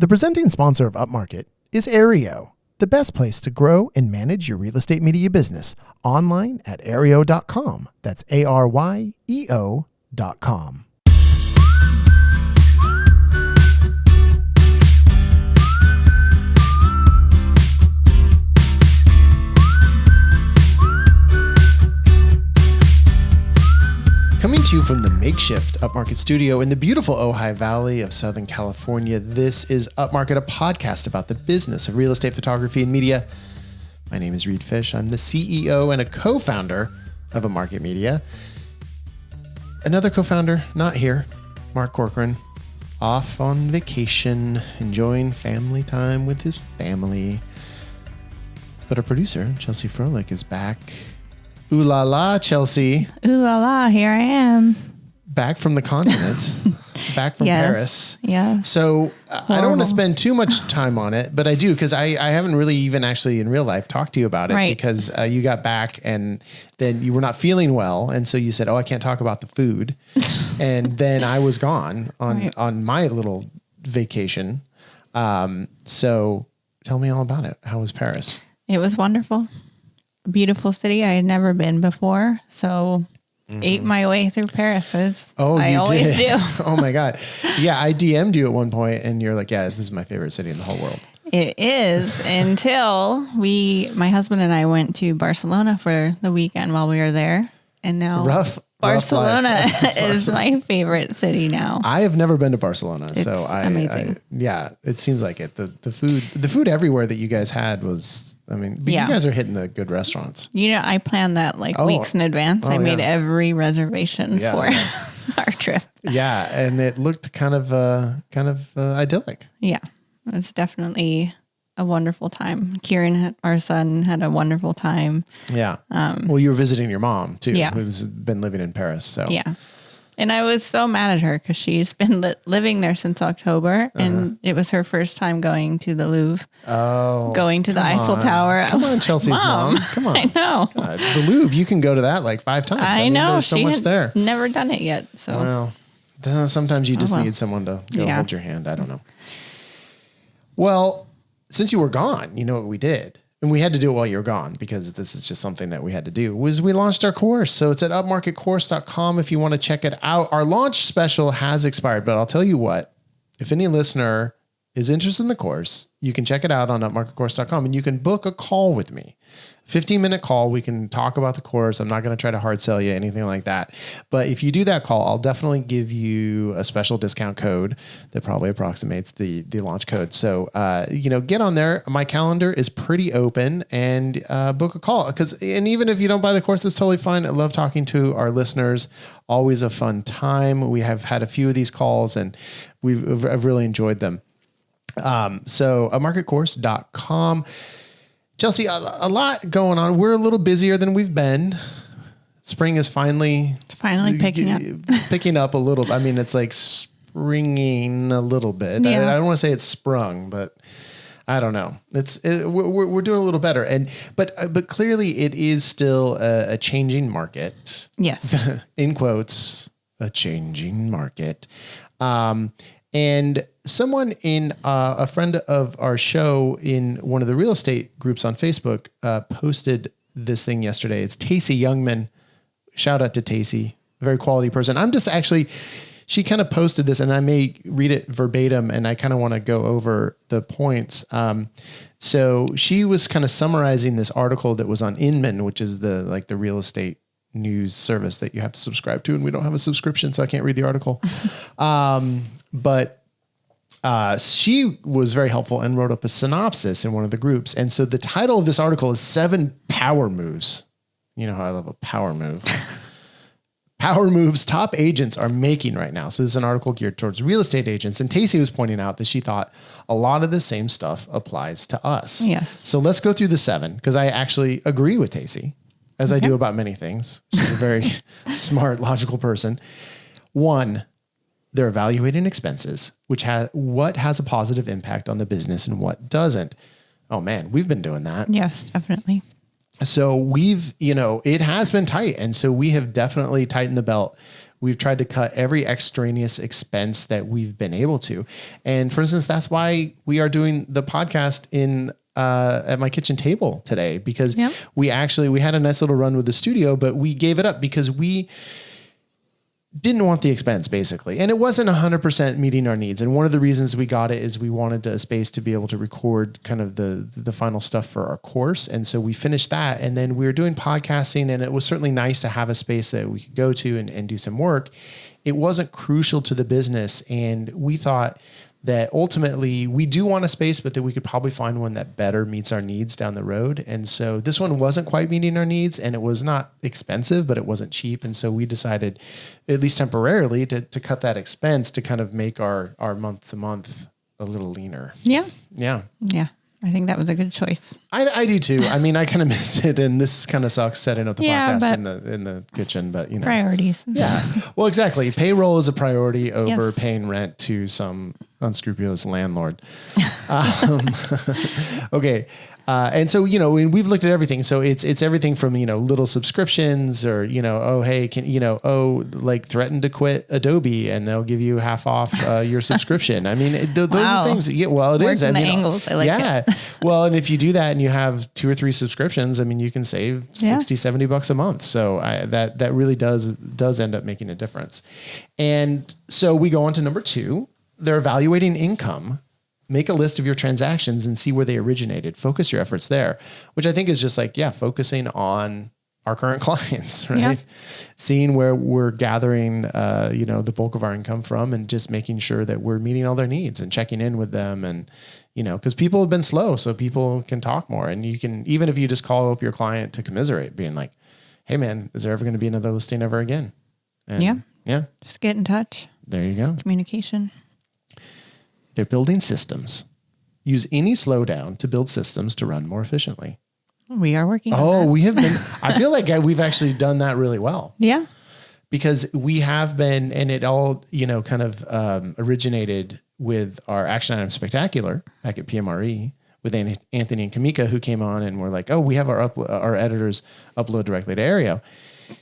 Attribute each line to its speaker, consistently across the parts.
Speaker 1: The presenting sponsor of Upmarket is Aereo, the best place to grow and manage your real estate media business online at aereo.com. That's ARYEO.com. Coming to you from the makeshift Upmarket studio in the beautiful Ojai Valley of Southern California, this is Upmarket, a podcast about the business of real estate photography and media. My name is Reed Fish. I'm the CEO and a co-founder of Upmarket Media. Another co-founder, not here, Mark Corcoran, off on vacation, enjoying family time with his family. But our producer, Chelsea Froelich, is back. Ooh la la, Chelsea.
Speaker 2: Ooh la la, here I am.
Speaker 1: Back from the continent. Back from Paris.
Speaker 2: Yeah.
Speaker 1: So I don't want to spend too much time on it, but I do because I haven't really even actually in real life talked to you about it because you got back and then you were not feeling well. And so you said, I can't talk about the food. And then I was gone on my little vacation. So tell me all about it. How was Paris?
Speaker 2: It was wonderful. Beautiful city. I had never been before. So ate my way through Paris. I always do.
Speaker 1: Oh my God. Yeah. I DM'd you at one point and you're like, yeah, this is my favorite city in the whole world.
Speaker 2: It is until my husband and I went to Barcelona for the weekend while we were there. And now Barcelona is my favorite city now.
Speaker 1: I have never been to Barcelona.
Speaker 2: It's amazing.
Speaker 1: It seems like it. The food everywhere that you guys had was, you guys are hitting the good restaurants.
Speaker 2: I planned that weeks in advance. I made every reservation for our trip.
Speaker 1: Yeah. And it looked kind of idyllic.
Speaker 2: Yeah. It's definitely a wonderful time. Kieran, our son, had a wonderful time.
Speaker 1: Yeah. Well, you were visiting your mom too, who's been living in Paris. So
Speaker 2: yeah. And I was so mad at her because she's been living there since October, and it was her first time going to the Louvre.
Speaker 1: Oh,
Speaker 2: going to the Eiffel Tower.
Speaker 1: Come on, Chelsea's mom. Come on.
Speaker 2: I know.
Speaker 1: God, the Louvre, you can go to that like 5 times.
Speaker 2: I know.
Speaker 1: There's so much there.
Speaker 2: Never done it yet. So
Speaker 1: sometimes you just need someone to go hold your hand. I don't know. Well, since you were gone, you know what we did? And we had to do it while you were gone because this is just something that we had to do, was we launched our course. So it's at upmarketcourse.com if you want to check it out. Our launch special has expired, but I'll tell you what, if any listener is interested in the course, you can check it out on upmarketcourse.com and you can book a call with me. 15-minute call. We can talk about the course. I'm not going to try to hard sell you, anything like that. But if you do that call, I'll definitely give you a special discount code that probably approximates the launch code. So, get on there. My calendar is pretty open and book a call. And even if you don't buy the course, it's totally fine. I love talking to our listeners. Always a fun time. We have had a few of these calls and I've really enjoyed them. So upmarketcourse.com. Chelsea, a lot going on. We're a little busier than we've been. Spring is finally picking up a little. It's like springing a little bit.
Speaker 2: Yeah.
Speaker 1: I don't want to say it's sprung, but I don't know. We're doing a little better. But clearly it is still a changing market.
Speaker 2: Yes.
Speaker 1: In quotes, a changing market. And someone a friend of our show in one of the real estate groups on Facebook posted this thing yesterday. It's Tacey Youngmann. Shout out to Tacey, a very quality person. She kind of posted this and I may read it verbatim and I kind of want to go over the points. So she was kind of summarizing this article that was on Inman, which is the real estate news service that you have to subscribe to. And we don't have a subscription, so I can't read the article. But she was very helpful and wrote up a synopsis in one of the groups. And so the title of this article is 7 Power Moves. You know how I love a power move. Power moves top agents are making right now. So this is an article geared towards real estate agents. And Tacey was pointing out that she thought a lot of the same stuff applies to us.
Speaker 2: Yes.
Speaker 1: So let's go through the 7 because I actually agree with Tacey, as I do about many things. She's a very smart, logical person. 1, they're evaluating expenses, what has a positive impact on the business and what doesn't. Oh man, we've been doing that.
Speaker 2: Yes, definitely.
Speaker 1: So we've, it has been tight. And so we have definitely tightened the belt We've tried to cut every extraneous expense that we've been able to. And for instance, that's why we are doing the podcast at my kitchen table today, because we had a nice little run with the studio, but we gave it up because we didn't want the expense, basically. And it wasn't 100% meeting our needs. And one of the reasons we got it is we wanted a space to be able to record kind of the final stuff for our course. And so we finished that, and then we were doing podcasting, and it was certainly nice to have a space that we could go to and do some work. It wasn't crucial to the business. And we thought that ultimately we do want a space, but that we could probably find one that better meets our needs down the road. And so this one wasn't quite meeting our needs, and it was not expensive, but it wasn't cheap. And so we decided, at least temporarily, to cut that expense to kind of make our month to month a little leaner.
Speaker 2: Yeah.
Speaker 1: Yeah.
Speaker 2: Yeah. I think that was a good choice.
Speaker 1: I do too. I mean, I kind of miss it, and this kind of sucks setting up the podcast in the kitchen, but
Speaker 2: priorities.
Speaker 1: Yeah. Well, exactly. Payroll is a priority over paying rent to some unscrupulous landlord. Okay. And so, we've looked at everything. So it's everything from, little subscriptions or, oh, hey, threaten to quit Adobe and they'll give you half off your subscription. I mean, those are things. Yeah, well, it is.
Speaker 2: I mean, angles. I like it.
Speaker 1: Well, and if you do that and you have 2 or 3 subscriptions, I mean, you can save $60-$70 a month. So that really does end up making a difference. And so we go on to number 2. They're evaluating income. Make a list of your transactions and see where they originated. Focus your efforts there, which I think is just focusing on our current clients, right? Yeah. Seeing where we're gathering, the bulk of our income from, and just making sure that we're meeting all their needs and checking in with them. And, because people have been slow, so people can talk more. And you can, even if you just call up your client to commiserate, being like, hey man, is there ever going to be another listing ever again? And yeah.
Speaker 2: Just get in touch.
Speaker 1: There you go.
Speaker 2: Communication.
Speaker 1: They're building systems. Use any slowdown to build systems to run more efficiently.
Speaker 2: We are working on that.
Speaker 1: We have been. I feel like we've actually done that really well.
Speaker 2: Yeah.
Speaker 1: Because we have been, and it all, originated with our Action Item Spectacular back at PMRE with Anthony and Kamika, who came on and were like, oh, we have our editors upload directly to Aereo.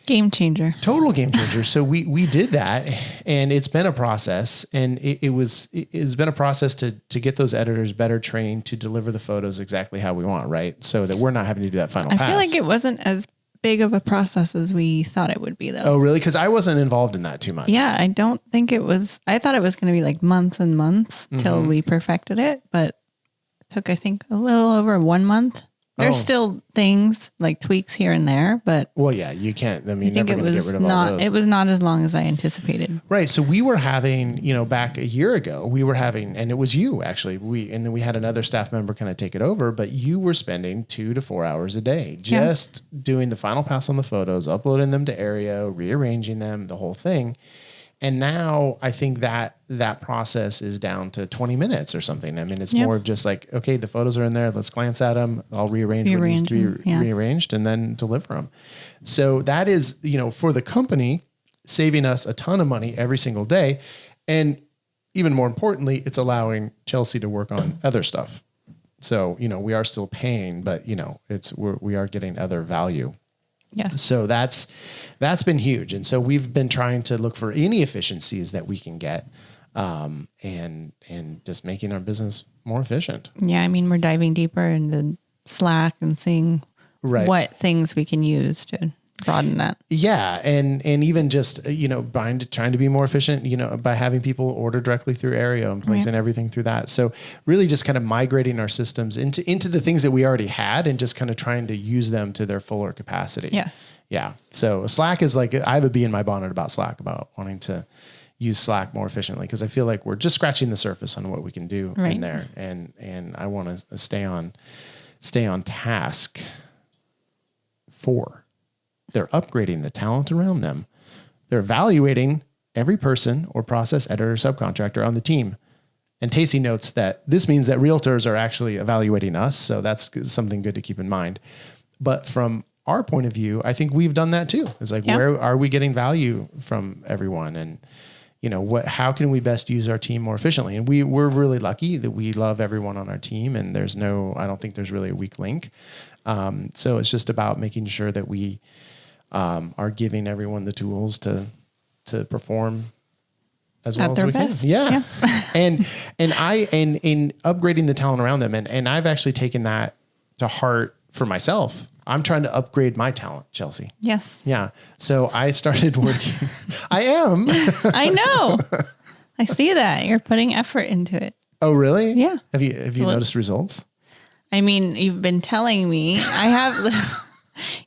Speaker 2: Game changer.
Speaker 1: Total game changer. So we did that, and it's been a process, and it's been a process to get those editors better trained to deliver the photos exactly how we want, right? So that we're not having to do that final pass.
Speaker 2: I feel like it wasn't as big of a process as we thought it would be, though.
Speaker 1: Oh, really? Because I wasn't involved in that too much.
Speaker 2: Yeah, I don't think it was. I thought it was going to be months and months till we perfected it, but it took, I think, a little over 1 month. There's still things tweaks here and there, but
Speaker 1: you can't. I mean,
Speaker 2: I think it was it was not as long as I anticipated.
Speaker 1: Right. So we were having, back a year ago, and it was you actually. And then we had another staff member kind of take it over, but you were spending 2 to 4 hours a day just doing the final pass on the photos, uploading them to Aereo, rearranging them, the whole thing. And now I think that process is down to 20 minutes or something. I mean, it's more of just okay, the photos are in there. Let's glance at them. I'll rearrange what needs to be rearranged and then deliver them. So that is, for the company, saving us a ton of money every single day. And even more importantly, it's allowing Chelsea to work on other stuff. So, we are still paying, but we are getting other value.
Speaker 2: Yeah.
Speaker 1: So that's been huge. And so we've been trying to look for any efficiencies that we can get, and just making our business more efficient.
Speaker 2: Yeah. I mean, we're diving deeper into Slack and seeing what things we can use to broaden that.
Speaker 1: Yeah. And even just, trying to be more efficient, by having people order directly through Aereo and placing everything through that. So really just kind of migrating our systems into the things that we already had and just kind of trying to use them to their fuller capacity.
Speaker 2: Yes.
Speaker 1: Yeah. So Slack is I have a bee in my bonnet about Slack, about wanting to use Slack more efficiently, because I feel like we're just scratching the surface on what we can do in there. And I want to stay on task. 4. They're upgrading the talent around them. They're evaluating every person or process editor or subcontractor on the team. And Tacey notes that this means that realtors are actually evaluating us. So that's something good to keep in mind. But from our point of view, I think we've done that too. It's where are we getting value from everyone? And, how can we best use our team more efficiently? And we're really lucky that we love everyone on our team, and I don't think there's really a weak link. So it's just about making sure that we are giving everyone the tools to to perform as well
Speaker 2: At
Speaker 1: as
Speaker 2: their
Speaker 1: we
Speaker 2: best.
Speaker 1: can. Yeah. and in upgrading the talent around them. And I've actually taken that to heart for myself. I'm trying to upgrade my talent, Chelsea.
Speaker 2: Yes.
Speaker 1: Yeah. So I started working. I am.
Speaker 2: I know. I see that. You're putting effort into it.
Speaker 1: Oh, really?
Speaker 2: Yeah.
Speaker 1: Have you noticed results?
Speaker 2: I mean, you've been telling me. I have.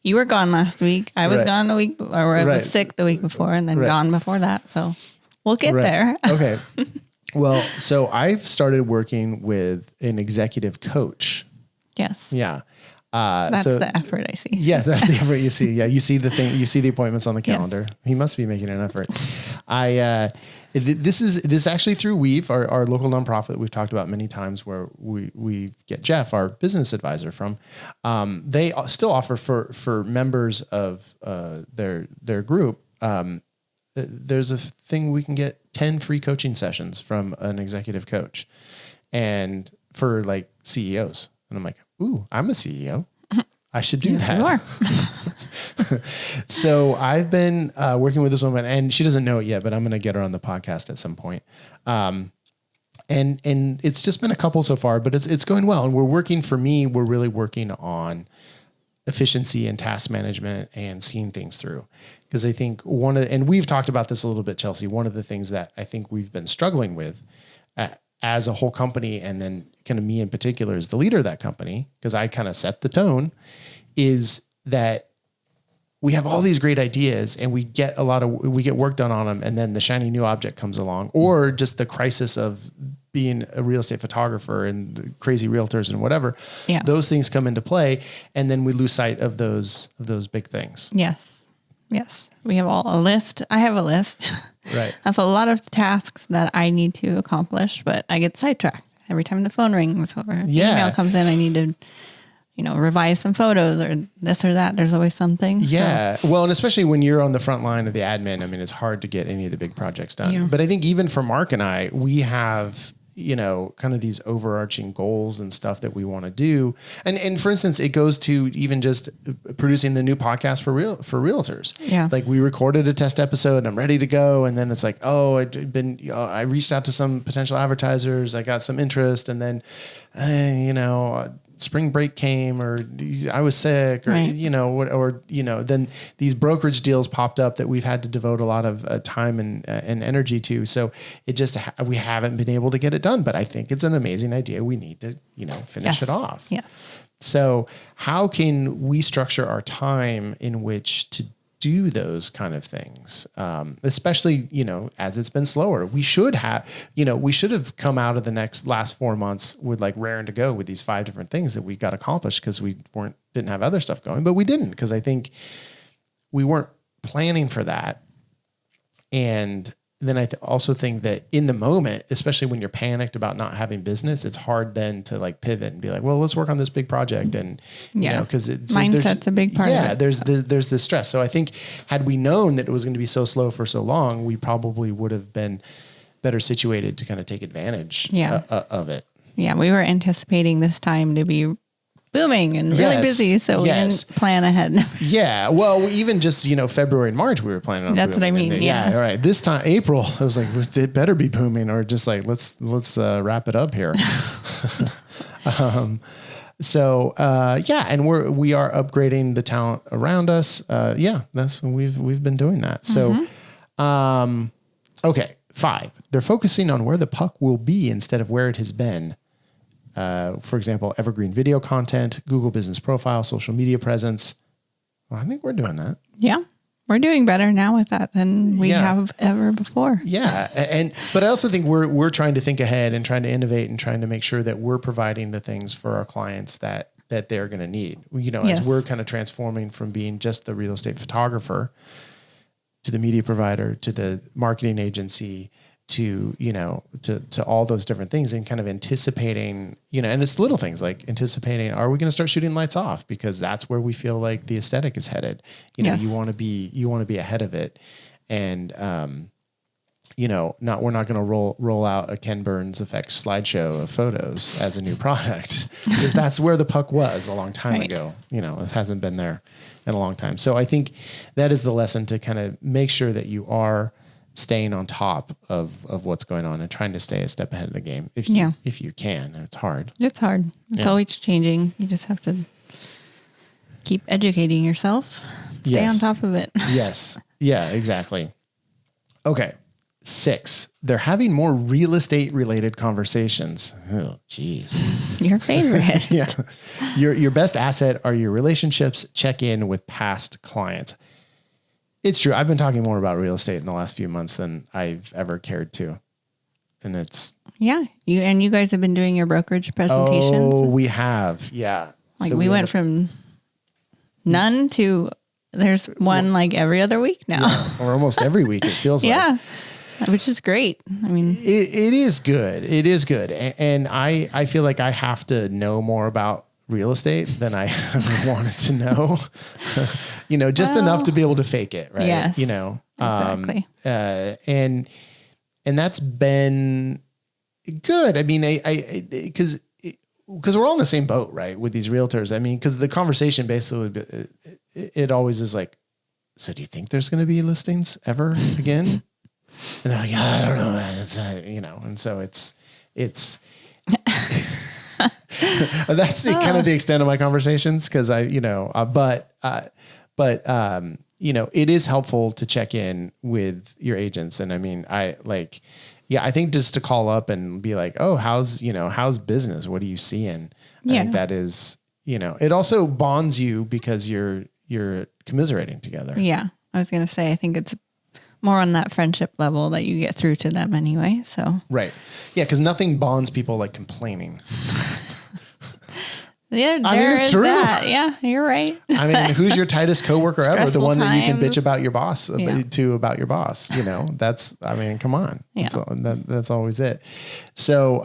Speaker 2: You were gone last week. I was gone the week, or I was sick the week before, and then gone before that. So we'll get there.
Speaker 1: Okay. Well, so I've started working with an executive coach.
Speaker 2: Yes.
Speaker 1: Yeah.
Speaker 2: That's the effort I see.
Speaker 1: Yeah, that's the effort you see. Yeah, you see the thing. You see the appointments on the calendar. Yes. He must be making an effort. This is actually through Weave, our local nonprofit we've talked about many times, where we get Jeff, our business advisor, from. They still offer for members of their group. There's a thing we can get 10 free coaching sessions from an executive coach, and for like CEOs. And I'm like, ooh, I'm a CEO. I should do that. You are. So I've been working with this woman, and she doesn't know it yet, but I'm going to get her on the podcast at some point. And it's just been a couple so far, but it's going well. And we're really working on efficiency and task management and seeing things through. Because I think and we've talked about this a little bit, Chelsea, one of the things that I think we've been struggling with as a whole company, and then kind of me in particular as the leader of that company, because I kind of set the tone, is that we have all these great ideas and we get work done on them, and then the shiny new object comes along, or just the crisis of being a real estate photographer and the crazy realtors and whatever. Yeah. Those things come into play, and then we lose sight of those big things.
Speaker 2: Yes. Yes. We have a list. I have a list.
Speaker 1: Right.
Speaker 2: I have a lot of tasks that I need to accomplish, but I get sidetracked every time the phone rings or email comes in. I need to, revise some photos or this or that. There's always something.
Speaker 1: Yeah. So. Well, and especially when you're on the front line of the admin, I mean, it's hard to get any of the big projects done. Yeah. But I think even for Mark and I, we have, kind of these overarching goals and stuff that we want to do. And for instance, it goes to even just producing the new podcast for realtors. Yeah. Like we recorded a test episode and I'm ready to go. And then it's like, I reached out to some potential advertisers. I got some interest, and then, spring break came, or I was sick, or, right. Then these brokerage deals popped up that we've had to devote a lot of time and energy to. So we haven't been able to get it done, but I think it's an amazing idea. We need to, finish it off.
Speaker 2: Yes.
Speaker 1: So how can we structure our time in which to do those kind of things? Especially, as it's been slower, we should have come out of the last 4 months with like raring to go with these 5 different things that we got accomplished, because we didn't have other stuff going, but we didn't, because I think we weren't planning for that. And then I also think that in the moment, especially when you're panicked about not having business, it's hard then to like pivot and be like, well, let's work on this big project. And, because
Speaker 2: mindset's a big part of it.
Speaker 1: Yeah, there's this stress. So I think had we known that it was going to be so slow for so long, we probably would have been better situated to kind of take advantage of it.
Speaker 2: Yeah, we were anticipating this time to be booming and really busy, so we didn't plan ahead.
Speaker 1: Yeah, well, even just February and March we were planning on.
Speaker 2: That's
Speaker 1: booming.
Speaker 2: What I mean. Yeah,
Speaker 1: all right. This time April, I was like, it better be booming, or just like let's wrap it up here. And we are upgrading the talent around us. That's when we've been doing that. So, okay, 5. They're focusing on where the puck will be instead of where it has been. For example, evergreen video content, Google business profile, social media presence. Well, I think we're doing that.
Speaker 2: Yeah. We're doing better now with that than we have ever before.
Speaker 1: Yeah. But I also think we're trying to think ahead and trying to innovate and trying to make sure that we're providing the things for our clients that they're going to need. As we're kind of transforming from being just the real estate photographer to the media provider, to the marketing agency, to all those different things, and kind of anticipating, and it's little things like anticipating, are we going to start shooting lights off? Because that's where we feel like the aesthetic is headed. You want to be ahead of it. And, we're not going to roll out a Ken Burns effects slideshow of photos as a new product, because that's where the puck was a long time ago. It hasn't been there in a long time. So I think that is the lesson, to kind of make sure that you are staying on top of what's going on and trying to stay a step ahead of the game. If you can, it's hard.
Speaker 2: It's hard. It's always changing. You just have to keep educating yourself. Stay on top of it.
Speaker 1: Yes. Yeah, exactly. Okay. 6, they're having more real estate related conversations. Oh, geez.
Speaker 2: Your favorite.
Speaker 1: Yeah. Your best asset are your relationships. Check in with past clients. It's true. I've been talking more about real estate in the last few months than I've ever cared to. And it's...
Speaker 2: Yeah. You guys have been doing your brokerage presentations.
Speaker 1: Oh, we have. Yeah.
Speaker 2: Like so we went from none to there's one like every other week now.
Speaker 1: Yeah, or almost every week, it feels like.
Speaker 2: Yeah. Which is great. I mean,
Speaker 1: it is good. It is good. And I feel like I have to know more about real estate than I ever wanted to know, just enough to be able to fake it. Right.
Speaker 2: Yes, exactly.
Speaker 1: And that's been good. I mean, because we're all in the same boat, right? With these realtors. I mean, cause the conversation basically, it always is like, so do you think there's going to be listings ever again? And they're like, I don't know, man. It's, and so it's that's kind of the extent of my conversations. Cause but it is helpful to check in with your agents. And I mean, I think just to call up and be like, oh, how's business? What are you seeing? I think that is, it also bonds you because you're commiserating together.
Speaker 2: Yeah. I was going to say, I think it's more on that friendship level that you get through to them anyway. So,
Speaker 1: right. Yeah. Cause nothing bonds people like complaining.
Speaker 2: Yeah, I mean, it's true. That. Yeah, you're right.
Speaker 1: I mean, who's your tightest coworker ever? The one that you can bitch about your boss about your boss. That's. I mean, come on. Yeah. That's always it. So,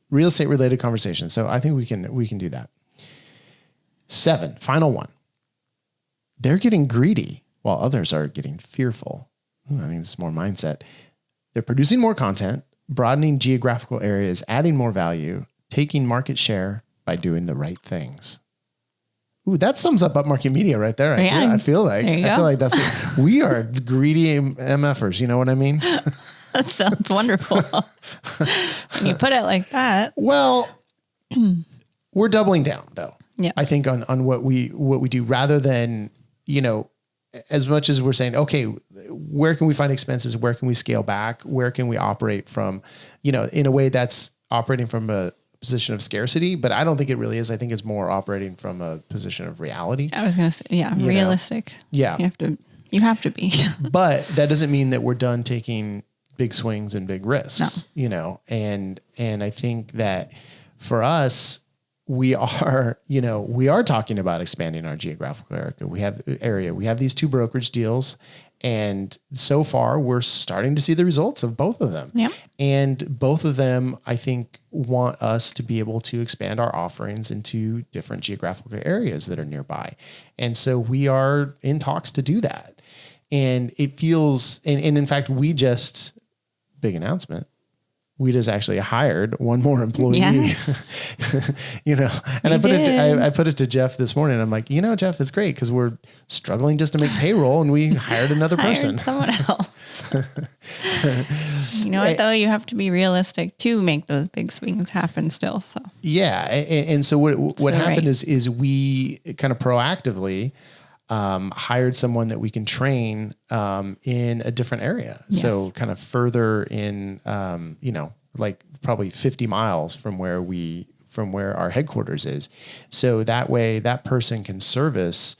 Speaker 1: real estate related conversations. So I think we can do that. 7, final one. They're getting greedy while others are getting fearful. I think it's more mindset. They're producing more content, broadening geographical areas, adding more value, taking market share by doing the right things. Ooh, that sums up Upmarket Media right there. I feel like that's what we are, greedy MFers. You know what I mean?
Speaker 2: That sounds wonderful. When you put it like that.
Speaker 1: Well, we're doubling down though.
Speaker 2: Yeah.
Speaker 1: I think on what we do rather than, as much as we're saying, okay, where can we find expenses? Where can we scale back? Where can we operate from, in a way that's operating from a position of scarcity, but I don't think it really is. I think it's more operating from a position of reality.
Speaker 2: I was going to say, realistic.
Speaker 1: Yeah.
Speaker 2: You have to be.
Speaker 1: But that doesn't mean that we're done taking big swings and big risks, and I think that for us, we are talking about expanding our geographical area. We have these 2 brokerage deals. And so far, we're starting to see the results of both of them.
Speaker 2: Yeah.
Speaker 1: And both of them, I think, want us to be able to expand our offerings into different geographical areas that are nearby. And so we are in talks to do that. And it feels, and in fact, big announcement, we just actually hired one more employee,
Speaker 2: yes.
Speaker 1: And I put it to Jeff this morning. I'm like, Jeff, it's great because we're struggling just to make payroll and we hired another person.
Speaker 2: Someone else. What though? You have to be realistic to make those big swings happen still. So
Speaker 1: yeah. And so what happened is we kind of proactively hired someone that we can train in a different area. Yes. So kind of further in, like probably 50 miles from where our headquarters is. So that way that person can service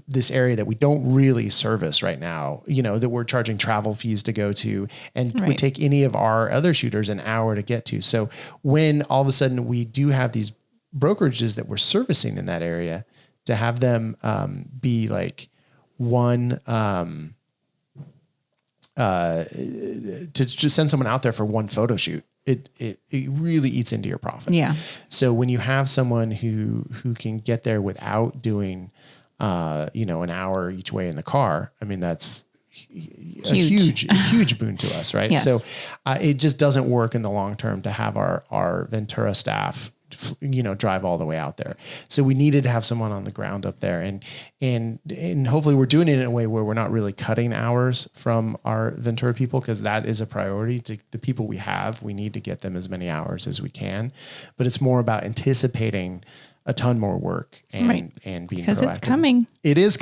Speaker 1: this area that we don't really service right now, that we're charging travel fees to go to, and would take any of our other shooters an hour to get to. So when all of a sudden we do have these brokerages that we're servicing in that area, to have them be like one, to just send someone out there for one photo shoot, it really eats into your profit.
Speaker 2: Yeah.
Speaker 1: So when you have someone who can get there without doing, an hour each way in the car, I mean, that's a huge boon to us. Right. Yes. So it just doesn't work in the long term to have our Ventura staff drive all the way out there. So we needed to have someone on the ground up there, and hopefully we're doing it in a way where we're not really cutting hours from our Ventura people, because that is a priority. To the people we have, we need to get them as many hours as we can, but it's more about anticipating a ton more work and being
Speaker 2: because
Speaker 1: proactive.
Speaker 2: It's coming.
Speaker 1: It is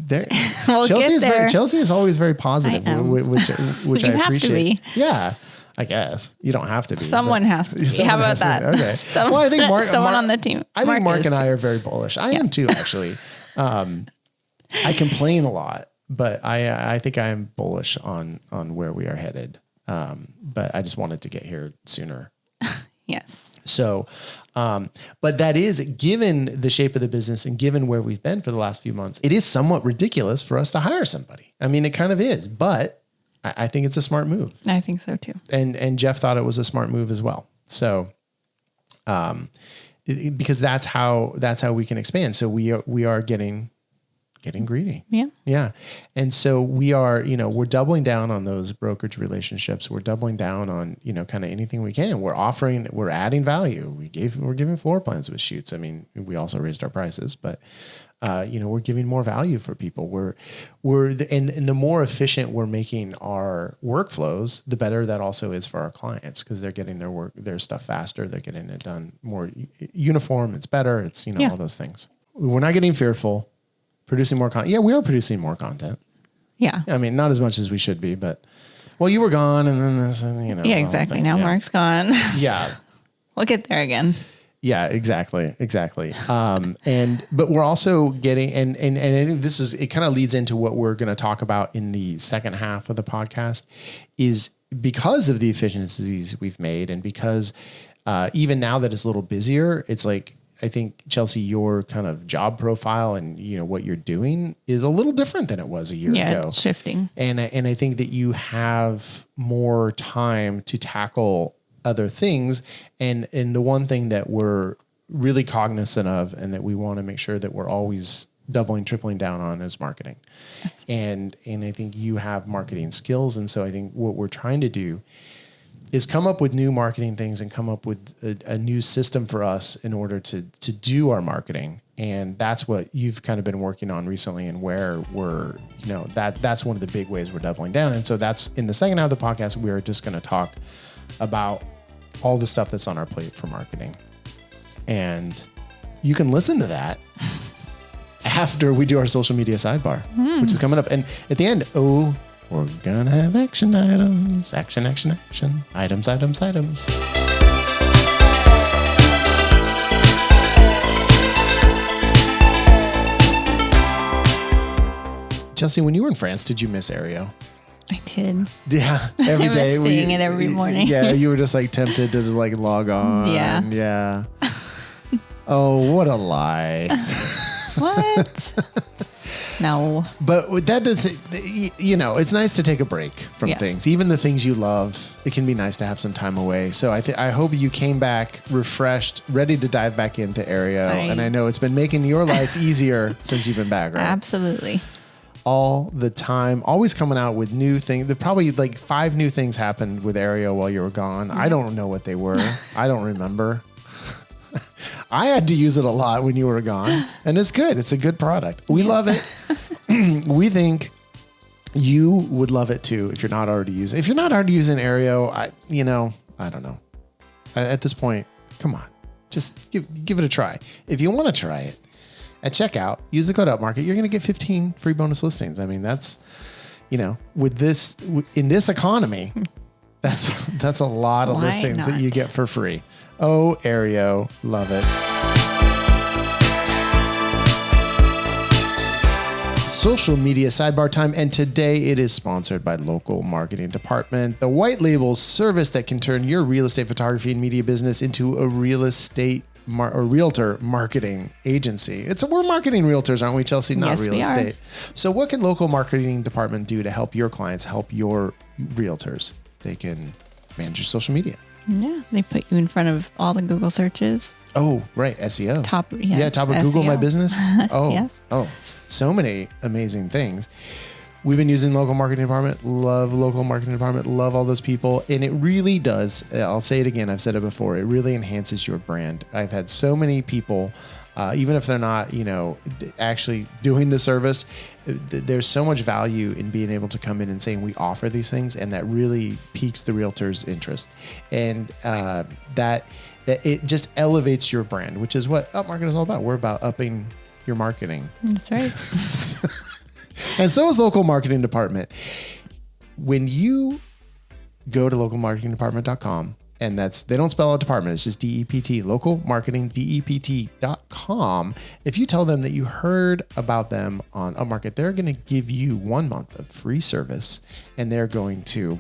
Speaker 1: there.
Speaker 2: We'll
Speaker 1: Chelsea is always very positive, which I appreciate.
Speaker 2: Have to be.
Speaker 1: Yeah. I guess you don't have to be.
Speaker 2: Someone has to be. How about that?
Speaker 1: Okay.
Speaker 2: Well, I think someone on the team.
Speaker 1: I think Mark and I are very bullish. I am too, actually. I complain a lot, but I think I am bullish on where we are headed. But I just wanted to get here sooner.
Speaker 2: Yes.
Speaker 1: So, but that is, given the shape of the business and given where we've been for the last few months, it is somewhat ridiculous for us to hire somebody. I mean, it kind of is, but I think it's a smart move.
Speaker 2: I think so too.
Speaker 1: And Jeff thought it was a smart move as well. So, because that's how we can expand. So we are getting greedy.
Speaker 2: Yeah.
Speaker 1: Yeah. And so we're doubling down on those brokerage relationships. We're doubling down on, kind of anything we can. We're adding value. We're giving floor plans with shoots. I mean, we also raised our prices, but we're giving more value for people. And the more efficient we're making our workflows, the better that also is for our clients, because they're getting their stuff faster. They're getting it done more uniform. It's better. It's, all those things. We're not getting fearful. Producing more content. Yeah, we are producing more content.
Speaker 2: Yeah.
Speaker 1: I mean, not as much as we should be, but you were gone, and then this, and
Speaker 2: Yeah, exactly. Now Mark's gone.
Speaker 1: Yeah.
Speaker 2: We'll get there again.
Speaker 1: Yeah, exactly. But we're also getting, and I think it kind of leads into what we're going to talk about in the second half of the podcast, is because of the efficiencies we've made, and because even now that it's a little busier, it's like, I think, Chelsea, your kind of job profile and what you're doing is a little different than it was a year ago.
Speaker 2: Yeah, it's shifting.
Speaker 1: And I think that you have more time to tackle other things. And the one thing that we're really cognizant of, and that we want to make sure that we're always doubling, tripling down on, is marketing. Yes. And I think you have marketing skills. And so I think what we're trying to do is come up with new marketing things and come up with a new system for us in order to do our marketing. And that's what you've kind of been working on recently, and where we're, that's one of the big ways we're doubling down. And so that's in the second half of the podcast, we are just going to talk about all the stuff that's on our plate for marketing. And you can listen to that after we do our social media sidebar, which is coming up. And at the end, we're gonna have action items. Action. Items. Chelsea, when you were in France, did you miss Aereo?
Speaker 2: I did.
Speaker 1: Yeah, every day.
Speaker 2: I was seeing it every morning.
Speaker 1: Yeah, you were just like tempted to like log on. Yeah. Oh, what a lie.
Speaker 2: What? No.
Speaker 1: But that does, it's nice to take a break from things. Even the things you love, it can be nice to have some time away. So I hope you came back refreshed, ready to dive back into Aereo. And I know it's been making your life easier since you've been back, right?
Speaker 2: Absolutely.
Speaker 1: All the time, always coming out with new things. There probably like 5 new things happened with Aereo while you were gone. I don't know what they were. I don't remember. I had to use it a lot when you were gone, and it's good. It's a good product. We love it. We think you would love it too if you're not already using. If you're not already using Aereo, I don't know. At this point, come on, just give it a try. If you want to try it, at checkout, use the code Upmarket. You're going to get 15 free bonus listings. I mean, that's with this in this economy, that's a lot of listings that you get for free. Oh, Aereo, love it. Social media sidebar time, and today it is sponsored by Local Marketing Department, the white label service that can turn your real estate photography and media business into a real estate or realtor marketing agency. We're marketing realtors, aren't we, Chelsea? Not real estate. So what can Local Marketing Department do to help your clients, help your realtors? They can manage your social media.
Speaker 2: Yeah, they put you in front of all the Google searches.
Speaker 1: Oh, right. SEO.
Speaker 2: Top of
Speaker 1: SEO. Google My Business. Oh,
Speaker 2: yes.
Speaker 1: Oh, so many amazing things. We've been using local marketing department, love local marketing department, love all those people. And it really does. I'll say it again. I've said it before. It really enhances your brand. I've had so many people, even if they're not, actually doing the service, there's so much value in being able to come in and saying we offer these things. And that really piques the realtor's interest. And that it just elevates your brand, which is what Upmarket is all about. We're about upping your marketing.
Speaker 2: That's right.
Speaker 1: And so is local marketing department. When you go to localmarketingdepartment.com, and they don't spell out department, it's just DEPT, localmarketingdept.com. If you tell them that you heard about them on Upmarket, they're going to give you 1 month of free service, and they're going to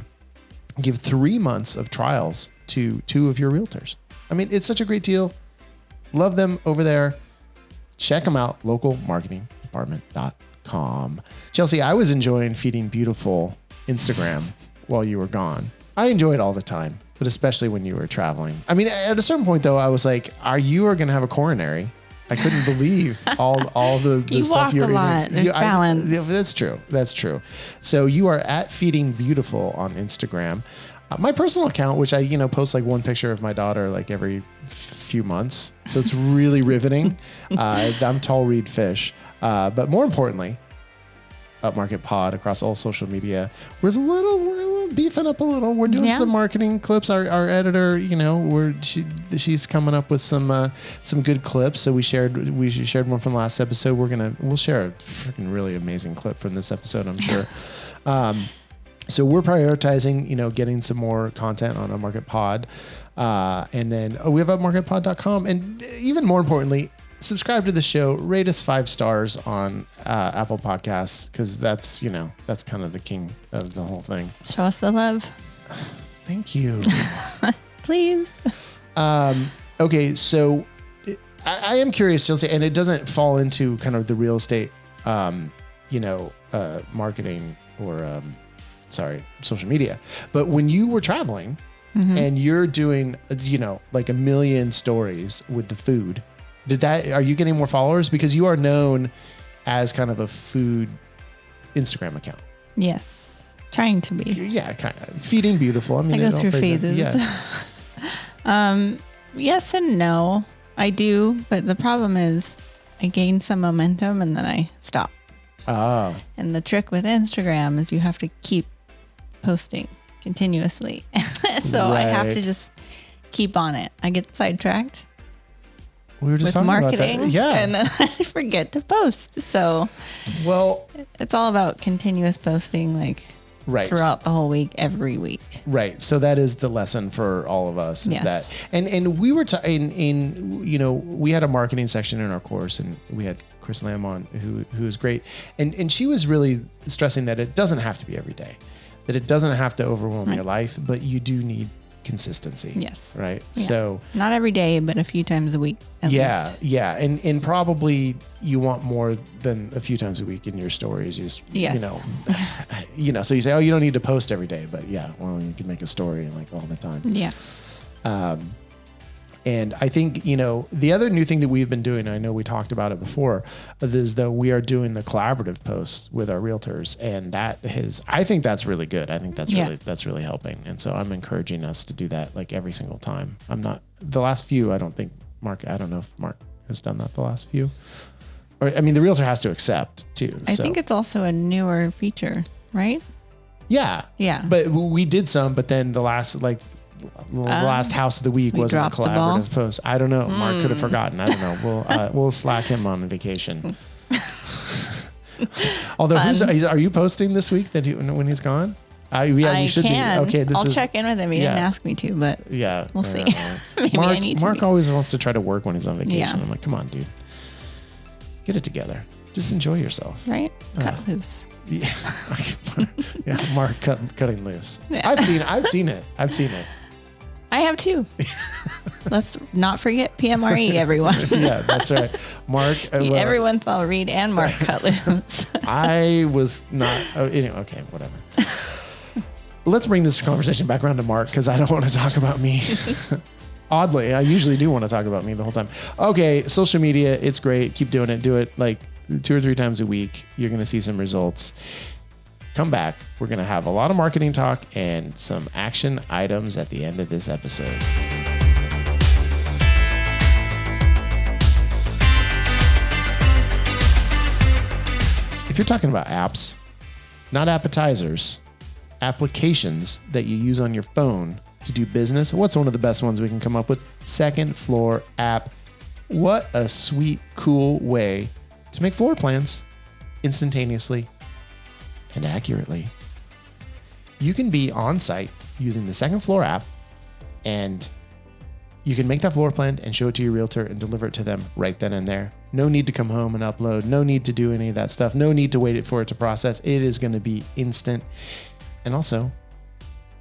Speaker 1: give 3 months of trials to 2 of your realtors. I mean, it's such a great deal. Love them over there. Check them out, localmarketingdepartment.com. Chelsea, I was enjoying Feeding Beautiful Instagram while you were gone. I enjoy it all the time, but especially when you were traveling. I mean, at a certain point though, I was like, you are going to have a coronary. I couldn't believe all the
Speaker 2: you
Speaker 1: stuff
Speaker 2: you were eating. You walk a lot. There's balance.
Speaker 1: That's true. That's true. So you are at Feeding Beautiful on Instagram. My personal account, which I, post like one picture of my daughter like every few months. So it's really riveting. I'm Tall Reed Fish. But more importantly, Upmarket Pod across all social media. We're a little beefing up a little. We're doing some marketing clips. Our editor, she's coming up with some good clips. So we shared one from last episode. We'll share a freaking really amazing clip from this episode, I'm sure. So we're prioritizing, getting some more content on Upmarket Pod. And then we have upmarketpod.com. And even more importantly, subscribe to the show, rate us 5 stars on Apple Podcasts, because that's kind of the king of the whole thing.
Speaker 2: Show us the love.
Speaker 1: Thank you.
Speaker 2: Please.
Speaker 1: Okay, so I am curious, Chelsea, and it doesn't fall into kind of the real estate, marketing or social media. But when you were traveling and you're doing, like 1 million stories with the food, are you getting more followers? Because you are known as kind of a food Instagram account.
Speaker 2: Yes. Trying to be.
Speaker 1: Yeah, kind of. Feeding Beautiful. I mean,
Speaker 2: I go through phases.
Speaker 1: Yeah.
Speaker 2: Yes and no. I do. But the problem is I gain some momentum and then I stop.
Speaker 1: Oh.
Speaker 2: And the trick with Instagram is you have to keep posting continuously. So I have to just keep on it. I get sidetracked.
Speaker 1: We were just
Speaker 2: with
Speaker 1: talking
Speaker 2: marketing,
Speaker 1: about that. Yeah.
Speaker 2: And then I forget to post. So it's all about continuous posting, throughout the whole week, every week.
Speaker 1: Right. So that is the lesson for all of us. Is that, and we were we had a marketing section in our course, and we had Chris Lamb on, who is great, and she was really stressing that it doesn't have to be every day, that it doesn't have to overwhelm your life, but you do need consistency.
Speaker 2: Yes.
Speaker 1: Right.
Speaker 2: Yeah.
Speaker 1: So
Speaker 2: not every day, but a few times a week. At least.
Speaker 1: Yeah. And probably you want more than a few times a week in your stories. So you say, you don't need to post every day, but you can make a story all the time.
Speaker 2: Yeah.
Speaker 1: And I think, the other new thing that we've been doing, I know we talked about it before, is that we are doing the collaborative posts with our realtors. And I think that's really good. I think that's really helping. And so I'm encouraging us to do that every single time. The last few, I don't know if Mark has done that the last few. Or, I mean, the realtor has to accept too.
Speaker 2: I think it's also a newer feature, right?
Speaker 1: Yeah.
Speaker 2: Yeah.
Speaker 1: But we did some, but then the last house of the week wasn't a collaborative post. I don't know. Mark could have forgotten. I don't know. We'll slack him on vacation. Although, are you posting this week when he's gone?
Speaker 2: We
Speaker 1: should
Speaker 2: can.
Speaker 1: be. Okay,
Speaker 2: I'll check in with him. He didn't ask me to, but we'll see. Maybe I need to.
Speaker 1: Mark always wants to try to work when he's on vacation.
Speaker 2: Yeah.
Speaker 1: I'm like, come on, dude, get it together. Just enjoy yourself.
Speaker 2: Right? Cut loose.
Speaker 1: Yeah, yeah. Mark cutting loose.
Speaker 2: Yeah.
Speaker 1: I've seen it.
Speaker 2: I have too. Let's not forget PMRE, everyone.
Speaker 1: Yeah, that's right. Mark.
Speaker 2: Everyone saw Reed and Mark cut loose.
Speaker 1: I was not. Anyway, okay, whatever. Let's bring this conversation back around to Mark, because I don't want to talk about me. Oddly, I usually do want to talk about me the whole time. Okay, social media, it's great. Keep doing it. Do it 2 or 3 times a week. You're going to see some results. Come back. We're going to have a lot of marketing talk and some action items at the end of this episode. If you're talking about apps, not appetizers, applications that you use on your phone to do business, what's one of the best ones we can come up with? Second Floor app. What a sweet, cool way to make floor plans instantaneously and accurately. You can be on site using the Second Floor app, and you can make that floor plan and show it to your realtor and deliver it to them right then and there. No need to come home and upload. No need to do any of that stuff. No need to wait for it to process. It is going to be instant. And also,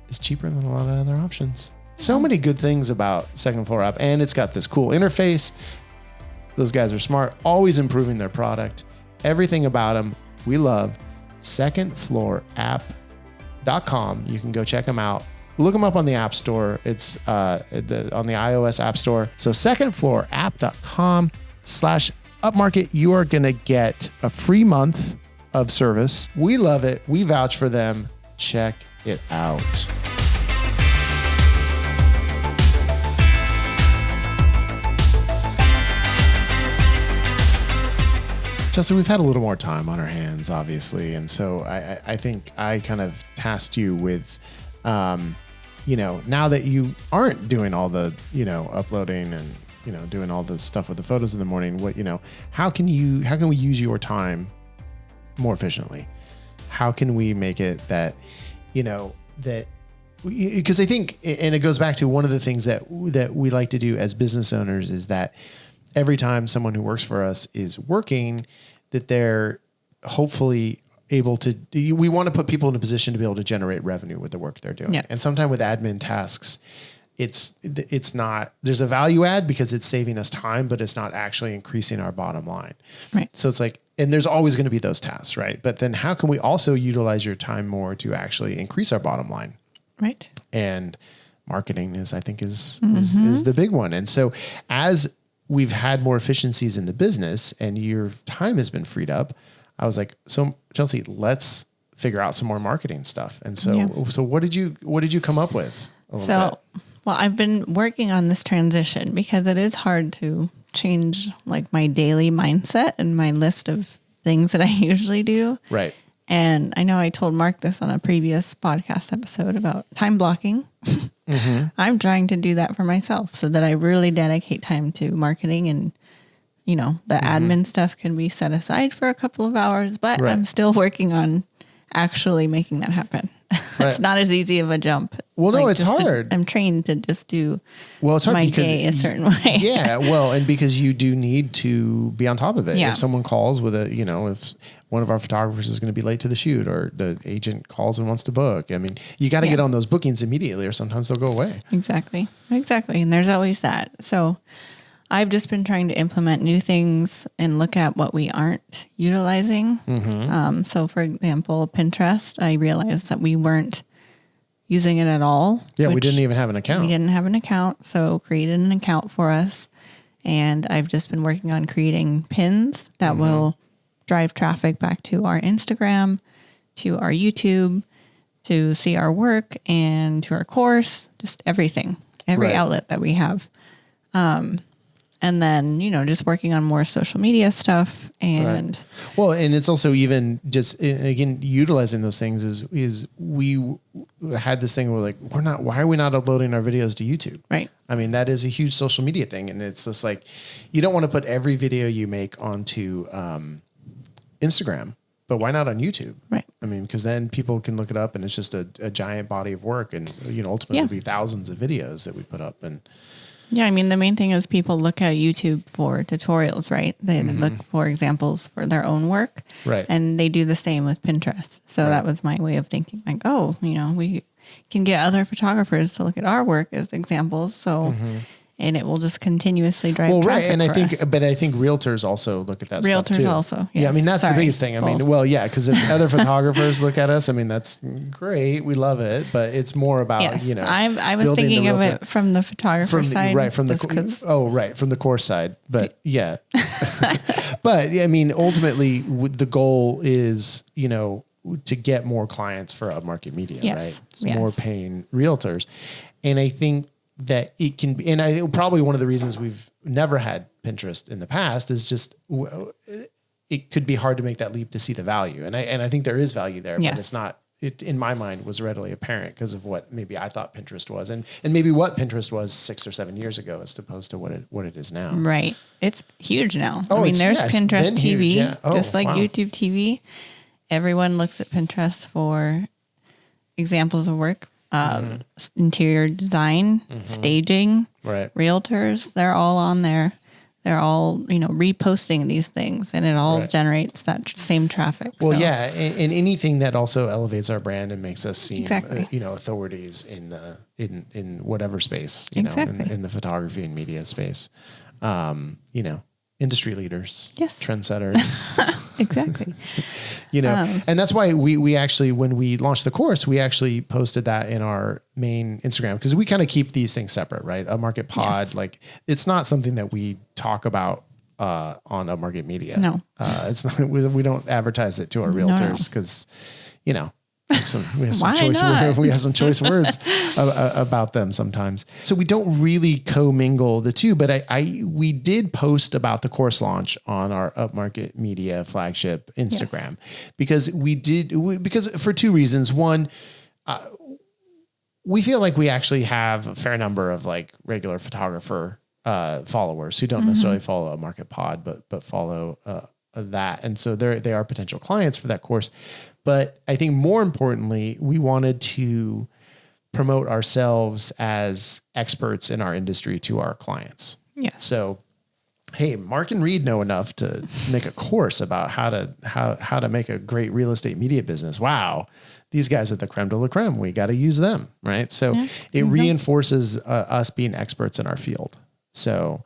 Speaker 1: it's cheaper than a lot of other options. So many good things about Second Floor app, and it's got this cool interface. Those guys are smart, always improving their product. Everything about them, we love. secondfloorapp.com. You can go check them out. Look them up on the App Store. It's on the iOS App Store. So secondfloorapp.com/upmarket. You are going to get a free month of service. We love it. We vouch for them. Check it out. Chelsea, we've had a little more time on our hands, obviously. And so I think I kind of tasked you with, now that you aren't doing all the, uploading and, doing all the stuff with the photos in the morning, how can we use your time more efficiently? How can we make it that, because I think, and it goes back to one of the things that we like to do as business owners is that every time someone who works for us is working, that they're hopefully able to, we want to put people in a position to be able to generate revenue with the work they're doing. Yes. And sometimes with admin tasks, it's not, there's a value add because it's saving us time, but it's not actually increasing our bottom line.
Speaker 2: Right.
Speaker 1: So it's like, and there's always going to be those tasks, right? But then how can we also utilize your time more to actually increase our bottom line?
Speaker 2: Right.
Speaker 1: And marketing is the big one. And so as we've had more efficiencies in the business and your time has been freed up, I was like, so Chelsea, let's figure out some more marketing stuff. And so, so what did you come up with?
Speaker 2: Well, I've been working on this transition because it is hard to change like my daily mindset and my list of things that I usually do.
Speaker 1: Right.
Speaker 2: And I know I told Mark this on a previous podcast episode about time blocking. Mm-hmm. I'm trying to do that for myself so that I really dedicate time to marketing and, the admin stuff can be set aside for a couple of hours, but I'm still working on actually making that happen. It's not as easy of a jump.
Speaker 1: Well, no, it's hard.
Speaker 2: I'm trained to just do
Speaker 1: it's hard
Speaker 2: my day a certain way.
Speaker 1: Yeah. Well, and because you do need to be on top of it.
Speaker 2: Yeah.
Speaker 1: If someone calls with if one of our photographers is going to be late to the shoot or the agent calls and wants to book, I mean, you got to get on those bookings immediately or sometimes they'll go away.
Speaker 2: Exactly. And there's always that. So I've just been trying to implement new things and look at what we aren't utilizing. Mm-hmm. So for example, Pinterest, I realized that we weren't using it at all.
Speaker 1: Yeah, we didn't even have an account.
Speaker 2: We didn't have an account, so created an account for us. And I've just been working on creating pins that will drive traffic back to our Instagram, to our YouTube, to see our work, and to our course, just everything, every outlet that we have. And then, just working on more social media stuff and
Speaker 1: well, and it's also even just, again, utilizing those things is we had this thing where like, why are we not uploading our videos to YouTube?
Speaker 2: Right.
Speaker 1: I mean, that is a huge social media thing. And it's just like, you don't want to put every video you make onto Instagram, but why not on YouTube?
Speaker 2: Right.
Speaker 1: I mean, because then people can look it up and it's just a giant body of work and, ultimately it'll be thousands of videos that we put up. And
Speaker 2: yeah, I mean, the main thing is people look at YouTube for tutorials, right? They look for examples for their own work.
Speaker 1: Right.
Speaker 2: And they do the same with Pinterest. So that was my way of thinking like, we can get other photographers to look at our work as examples. So, and it will just continuously drive traffic. Right.
Speaker 1: And I think realtors also look at that stuff too.
Speaker 2: Realtors also. Yes.
Speaker 1: Yeah. I mean, that's the biggest thing. I mean, because if other photographers look at us, I mean, that's great. We love it, but it's more about,
Speaker 2: I was thinking of it from the photographer side.
Speaker 1: Right. From the course side. But yeah. But I mean, ultimately the goal is, to get more clients for Upmarket Media,
Speaker 2: Yes.
Speaker 1: right? So
Speaker 2: Yes.
Speaker 1: more paying realtors. And I think that it can be, and I probably one of the reasons we've never had Pinterest in the past is just it could be hard to make that leap to see the value. And I think there is value there,
Speaker 2: Yes.
Speaker 1: but it's not, it in my mind was readily apparent because of what maybe I thought Pinterest was and maybe what Pinterest was 6 or 7 years ago as opposed to what it is now.
Speaker 2: Right. It's huge now.
Speaker 1: Oh,
Speaker 2: I mean, there's
Speaker 1: it's
Speaker 2: Pinterest
Speaker 1: been
Speaker 2: TV,
Speaker 1: huge, yeah. Oh,
Speaker 2: just like
Speaker 1: wow.
Speaker 2: YouTube TV. Everyone looks at Pinterest for examples of work, interior design, staging,
Speaker 1: Right.
Speaker 2: realtors. They're all on there. They're all, reposting these things, and it all
Speaker 1: Right.
Speaker 2: generates that same traffic.
Speaker 1: Well,
Speaker 2: So,
Speaker 1: yeah, and anything that also elevates our brand and makes us seem,
Speaker 2: Exactly.
Speaker 1: authorities in whatever space,
Speaker 2: Exactly.
Speaker 1: in the photography and media space, industry leaders,
Speaker 2: Yes.
Speaker 1: trendsetters,
Speaker 2: exactly.
Speaker 1: and that's why we actually, when we launched the course, we actually posted that in our main Instagram because we kind of keep these things separate, right? Upmarket Pod,
Speaker 2: Yes.
Speaker 1: like it's not something that we talk about on Upmarket Media.
Speaker 2: No.
Speaker 1: It's not. We don't advertise it to our realtors because, we have some
Speaker 2: Why
Speaker 1: choice.
Speaker 2: not?
Speaker 1: We have some choice words about them sometimes. So we don't really commingle the two. But we did post about the course launch on our Upmarket Media flagship Instagram because because for two reasons. One, we feel like we actually have a fair number of like regular photographer followers who don't necessarily follow Upmarket Pod, but follow that. And so they are potential clients for that course. But I think more importantly, we wanted to promote ourselves as experts in our industry to our clients.
Speaker 2: Yes.
Speaker 1: So, hey, Mark and Reed know enough to make a course about how to make a great real estate media business. Wow. These guys are the creme de la creme. We got to use them. Right. So it reinforces us being experts in our field. So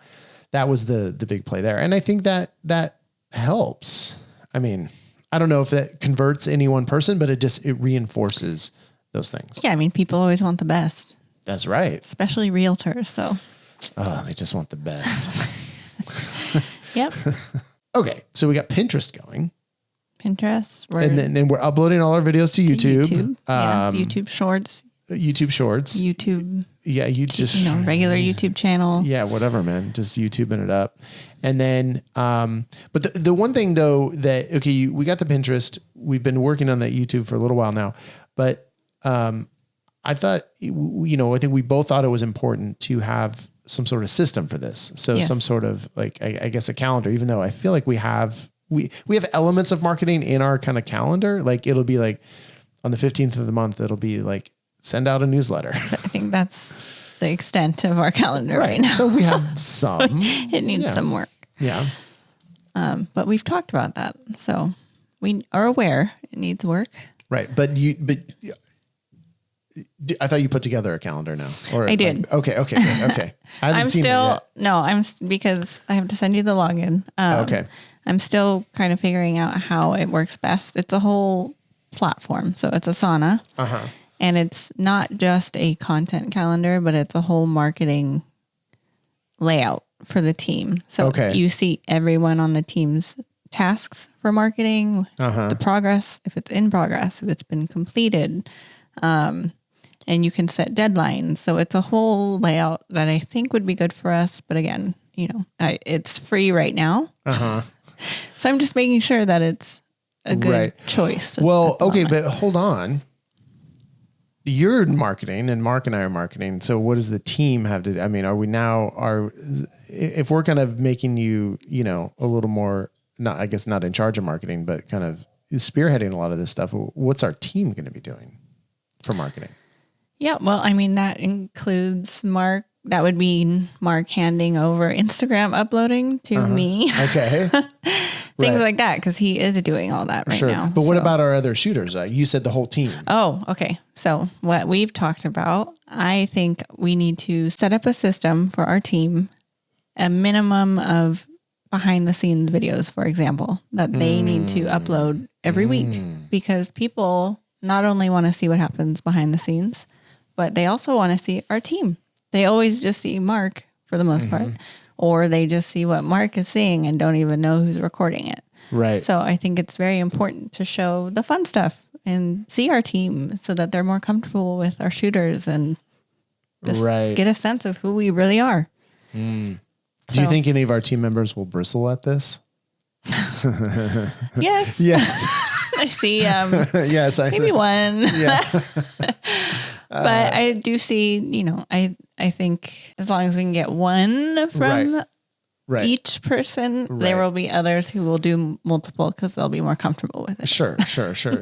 Speaker 1: that was the big play there. And I think that helps. I mean, I don't know if that converts any one person, but it reinforces those things.
Speaker 2: Yeah. I mean, people always want the best,
Speaker 1: That's right.
Speaker 2: especially realtors. So,
Speaker 1: Oh, they just want the best.
Speaker 2: yep.
Speaker 1: Okay. So we got Pinterest going.
Speaker 2: Pinterest.
Speaker 1: And then we're uploading all our videos to YouTube.
Speaker 2: Yes, YouTube Shorts.
Speaker 1: YouTube Shorts.
Speaker 2: YouTube.
Speaker 1: Yeah, you just
Speaker 2: Regular YouTube channel.
Speaker 1: Yeah, whatever, man. Just YouTubing it up. And then, but the one thing though we got the Pinterest. We've been working on that YouTube for a little while now, but I thought, I think we both thought it was important to have some sort of system for this. So some sort of like, I guess a calendar, even though I feel like we have elements of marketing in our kind of calendar. Like it'll be like on the 15th of the month, it'll be like, send out a newsletter.
Speaker 2: I think that's the extent of our calendar right now.
Speaker 1: So we have some.
Speaker 2: It needs some work.
Speaker 1: Yeah.
Speaker 2: But we've talked about that. So we are aware it needs work.
Speaker 1: Right. But I thought you put together a calendar now. Or
Speaker 2: I did.
Speaker 1: Okay. Good. Okay. I haven't seen it yet.
Speaker 2: Because I have to send you the login.
Speaker 1: Okay.
Speaker 2: I'm still kind of figuring out how it works best. It's a whole platform. So it's Asana.
Speaker 1: Uh-huh.
Speaker 2: And it's not just a content calendar, but it's a whole marketing layout for the team. So you see everyone on the team's tasks for marketing, the progress, if it's in progress, if it's been completed, and you can set deadlines. So it's a whole layout that I think would be good for us. But again, it's free right now. So I'm just making sure that it's a good choice.
Speaker 1: Well, okay, but hold on. You're marketing and Mark and I are marketing. So what does the team have to do? I mean, if we're kind of making you, a little more, not in charge of marketing, but kind of spearheading a lot of this stuff, what's our team going to be doing for marketing?
Speaker 2: Yeah. Well, I mean, that includes Mark. That would mean Mark handing over Instagram uploading to me.
Speaker 1: Okay.
Speaker 2: Things like that, because he is doing all that right now.
Speaker 1: But what about our other shooters? You said the whole team.
Speaker 2: Oh, okay. So what we've talked about, I think we need to set up a system for our team, a minimum of behind the scenes videos, for example, that they need to upload every week, because people not only want to see what happens behind the scenes, but they also want to see our team. They always just see Mark for the most part, or they just see what Mark is seeing and don't even know who's recording it.
Speaker 1: Right.
Speaker 2: So I think it's very important to show the fun stuff and see our team so that they're more comfortable with our shooters and just get a sense of who we really are.
Speaker 1: Do you think any of our team members will bristle at this?
Speaker 2: Yes.
Speaker 1: Yes.
Speaker 2: I see.
Speaker 1: Yes.
Speaker 2: Maybe one.
Speaker 1: Yeah.
Speaker 2: But I do see, I think as long as we can get one from each person, there will be others who will do multiple because they'll be more comfortable with it.
Speaker 1: Sure.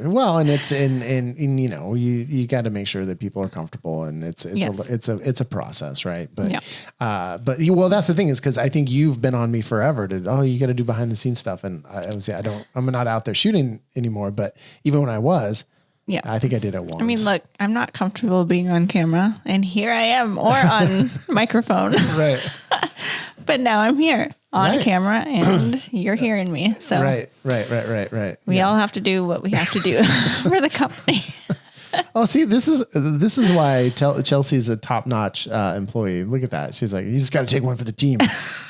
Speaker 1: Well, and it's you got to make sure that people are comfortable, and it's a process, right? But well, that's the thing is because I think you've been on me forever you got to do behind the scenes stuff, and I'm not out there shooting anymore, but even when I was. Yeah, I think I did it once.
Speaker 2: I mean, look, I'm not comfortable being on camera, and here I am, or on microphone.
Speaker 1: Right.
Speaker 2: But now I'm here on camera, and you're hearing me. So
Speaker 1: right.
Speaker 2: We all have to do what we have to do for the company.
Speaker 1: Oh, see, this is why Chelsea's a top-notch employee. Look at that. She's like, you just got to take one for the team.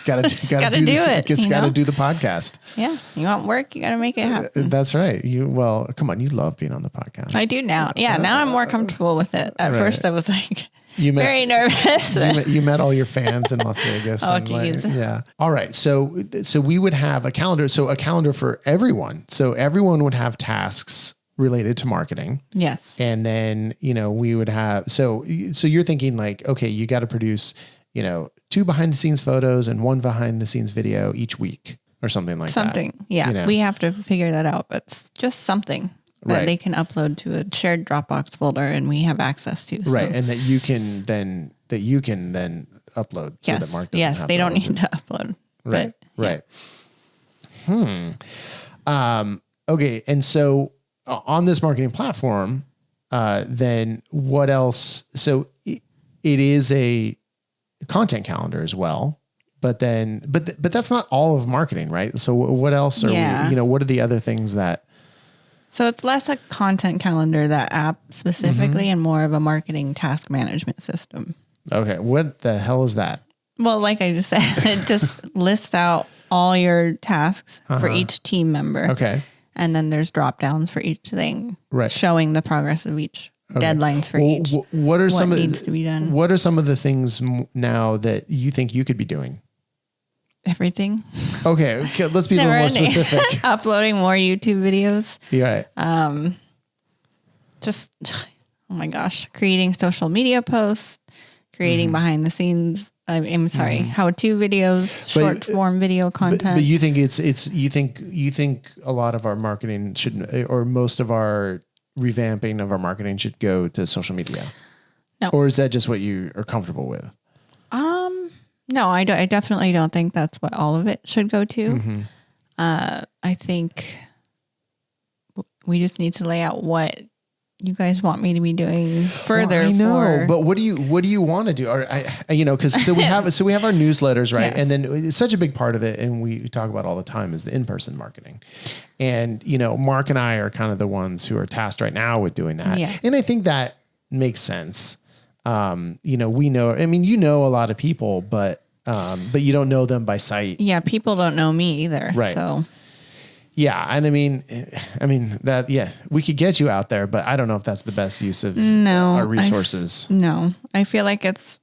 Speaker 1: Got to do it. Just got to do the podcast.
Speaker 2: Yeah, you want work, you got to make it happen.
Speaker 1: That's right. Come on, you love being on the podcast.
Speaker 2: I do now. Yeah, now I'm more comfortable with it. At first, I was like very nervous.
Speaker 1: You met all your fans in Las Vegas.
Speaker 2: Oh, geez.
Speaker 1: Yeah. All right. So we would have a calendar. So a calendar for everyone. So everyone would have tasks related to marketing.
Speaker 2: Yes.
Speaker 1: And then, we would have, so you're thinking like, okay, you got to produce, 2 behind the scenes photos and 1 behind the scenes video each week or something like that.
Speaker 2: Something. Yeah. We have to figure that out, but it's just something that they can upload to a shared Dropbox folder and we have access to.
Speaker 1: Right. And that you can then upload.
Speaker 2: Yes.
Speaker 1: So that Mark
Speaker 2: they don't need to upload.
Speaker 1: Right. But, right. Okay. And so, on this marketing platform, then what else? So it is a content calendar as well, but that's not all of marketing, right? So what else are we, what are the other things that?
Speaker 2: So it's less a content calendar, that app specifically, and more of a marketing task management system. Okay.
Speaker 1: What the hell is that?
Speaker 2: Well, like I just said, it just lists out all your tasks for each team member.
Speaker 1: Okay.
Speaker 2: And then there's drop downs for each thing, showing the progress of each, deadlines for each.
Speaker 1: What
Speaker 2: needs to be done?
Speaker 1: What are some of the things now that you think you could be doing?
Speaker 2: Everything.
Speaker 1: Okay, let's be a little more specific.
Speaker 2: Uploading more YouTube videos.
Speaker 1: Yeah.
Speaker 2: Just, oh my gosh, creating social media posts, creating behind the scenes. I'm sorry, how-to videos, short form video content.
Speaker 1: But you think you think a lot of our marketing should, or most of our revamping of our marketing should go to social media?
Speaker 2: No.
Speaker 1: Or is that just what you are comfortable with?
Speaker 2: No, I definitely don't think that's what all of it should go to. I think we just need to lay out what you guys want me to be doing further.
Speaker 1: Well, I know, but what do you want to do? Or because we have our newsletters, right? Yes. And then it's such a big part of it, and we talk about all the time is the in-person marketing. And Mark and I are kind of the ones who are tasked right now with doing that. Yeah. And I think that makes sense. We know. I mean, a lot of people, but you don't know them by sight.
Speaker 2: Yeah, people don't know me either.
Speaker 1: Right.
Speaker 2: So.
Speaker 1: Yeah, and I mean that. Yeah, we could get you out there, but I don't know if that's the best use of our resources.
Speaker 2: I feel like it's